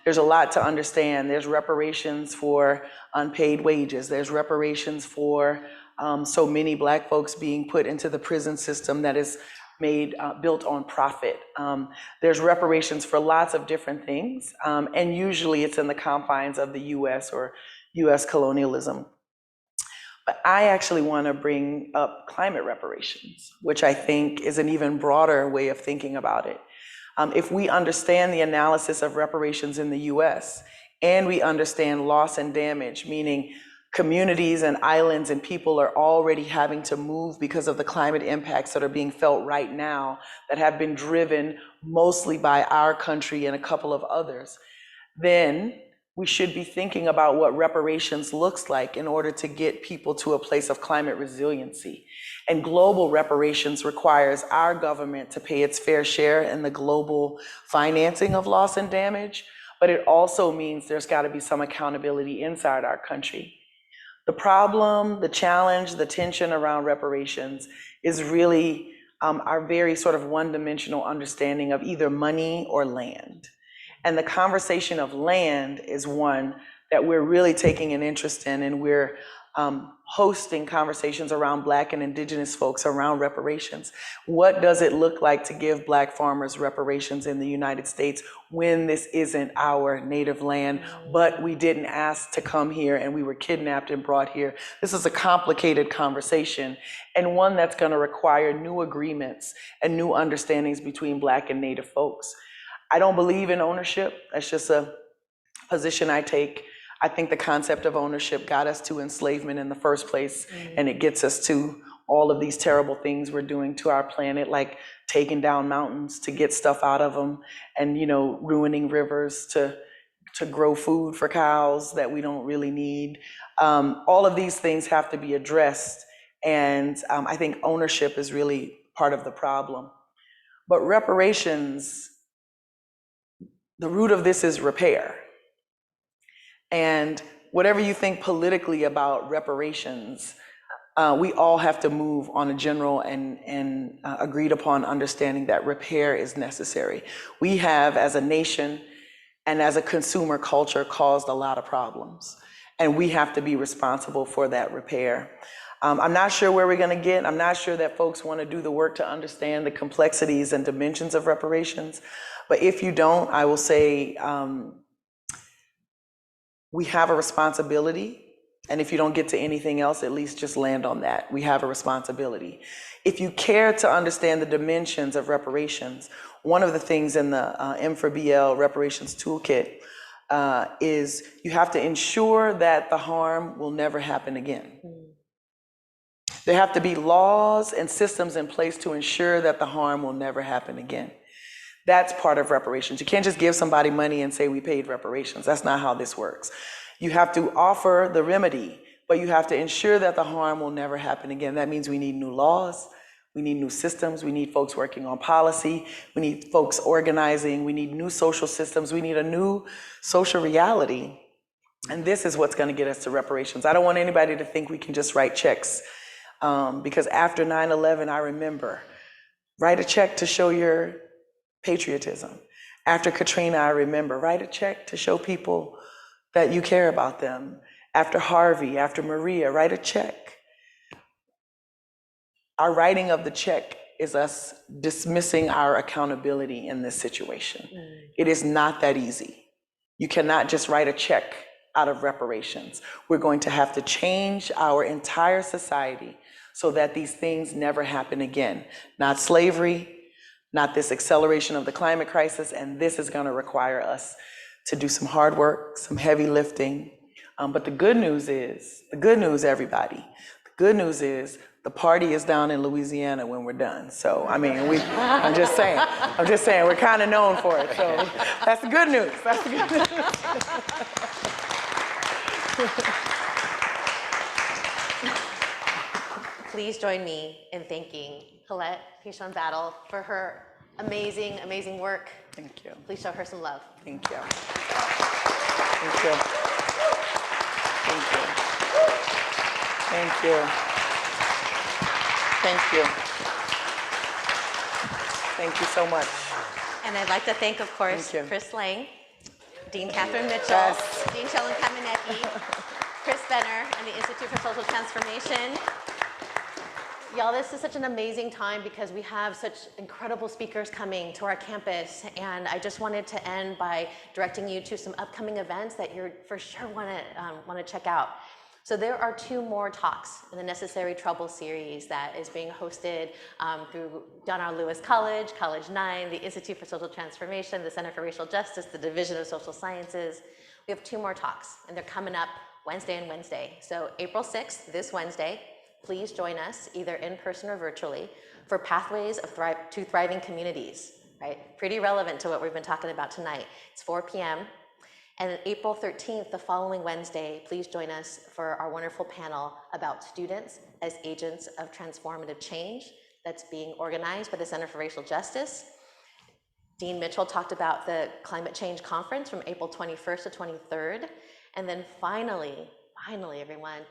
There's a lot to understand. There's reparations for unpaid wages. There's reparations for so many Black folks being put into the prison system that is built on profit. There's reparations for lots of different things. And usually it's in the confines of the US or US colonialism. But I actually want to bring up climate reparations, which I think is an even broader way of thinking about it. If we understand the analysis of reparations in the US, and we understand loss and damage, meaning communities and islands and people are already having to move because of the climate impacts that are being felt right now that have been driven mostly by our country and a couple of others, then we should be thinking about what reparations looks like in order to get people to a place of climate resiliency. And global reparations requires our government to pay its fair share in the global financing of loss and damage, but it also means there's got to be some accountability inside our country. The problem, the challenge, the tension around reparations is really our very sort of one-dimensional understanding of either money or land. And the conversation of land is one that we're really taking an interest in, and we're hosting conversations around Black and Indigenous folks around reparations. What does it look like to give Black farmers reparations in the United States when this isn't our native land, but we didn't ask to come here and we were kidnapped and brought here? This is a complicated conversation, and one that's going to require new agreements and new understandings between Black and Native folks. I don't believe in ownership. That's just a position I take. I think the concept of ownership got us to enslavement in the first place, and it gets us to all of these terrible things we're doing to our planet, like taking down mountains to get stuff out of them, and ruining rivers to grow food for cows that we don't really need. All of these things have to be addressed, and I think ownership is really part of the problem. But reparations, the root of this is repair. And whatever you think politically about reparations, we all have to move on a general and agreed upon understanding that repair is necessary. We have, as a nation and as a consumer culture, caused a lot of problems, and we have to be responsible for that repair. I'm not sure where we're going to get. I'm not sure that folks want to do the work to understand the complexities and dimensions of reparations. But if you don't, I will say we have a responsibility. And if you don't get to anything else, at least just land on that. We have a responsibility. If you care to understand the dimensions of reparations, one of the things in the M4BL reparations toolkit is you have to ensure that the harm will never happen again. There have to be laws and systems in place to ensure that the harm will never happen again. That's part of reparations. You can't just give somebody money and say we paid reparations. That's not how this works. You have to offer the remedy, but you have to ensure that the harm will never happen again. That means we need new laws, we need new systems, we need folks working on policy, we need folks organizing, we need new social systems, we need a new social reality. And this is what's gonna get us to reparations. I don't want anybody to think we can just write checks, because after 9/11, I remember, write a check to show your patriotism. After Katrina, I remember, write a check to show people that you care about them. After Harvey, after Maria, write a check. Our writing of the check is us dismissing our accountability in this situation. It is not that easy. You cannot just write a check out of reparations. We're going to have to change our entire society so that these things never happen again. Not slavery, not this acceleration of the climate crisis, and this is going to require us to do some hard work, some heavy lifting. But the good news, everybody, the good news is the party is down in Louisiana when we're done. So, I mean, I'm just saying, we're kind of known for it. So that's the good news, that's the good news. Please join me in thanking Colette Pichon Battle for her amazing, amazing work. Thank you. Please show her some love. Thank you. Thank you. Thank you. Thank you. Thank you. Thank you so much. And I'd like to thank, of course, Thank you. Chris Lang, Dean Catherine Mitchell, Yes. Dean Sheldon Kamenecki, Chris Benner, and the Institute for Social Transformation. Y'all, this is such an amazing time because we have such incredible speakers coming to our campus, and I just wanted to end by directing you to some upcoming events that you're for sure want to check out. So there are 2 more talks in the Necessary Trouble series that is being hosted through John R. Lewis College, College 9, the Institute for Social Transformation, the Center for Racial Justice, the Division of Social Sciences. We have 2 more talks, and they're coming up Wednesday and Wednesday. So April 6th, this Wednesday, please join us either in person or virtually for Pathways to Thriving Communities, right? Pretty relevant to what we've been talking about tonight. It's 4 p.m. And April 13th, the following Wednesday, please join us for our wonderful panel about students as agents of transformative change that's being organized by the Center for Racial Justice. Dean Mitchell talked about the Climate Change Conference from April 21st to 23rd. And then finally, everyone,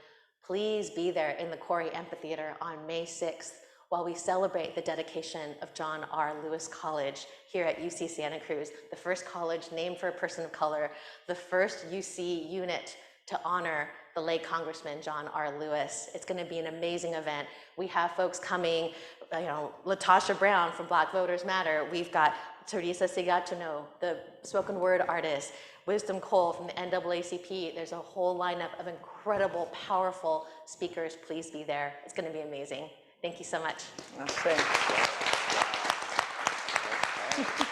please be there in the Corey Amphitheater on May 6th while we celebrate the dedication of John R. Lewis College here at UC Santa Cruz, the first college named for a person of color, the first UC unit to honor the late Congressman John R. Lewis. It's going to be an amazing event. We have folks coming, Latasha Brown from Black Voters Matter. We've got Teresa Sigatuno, the spoken word artist, Wisdom Cole from the NAACP. There's a whole lineup of incredible, powerful speakers. Please be there. It's going to be amazing. Thank you so much. Thank you.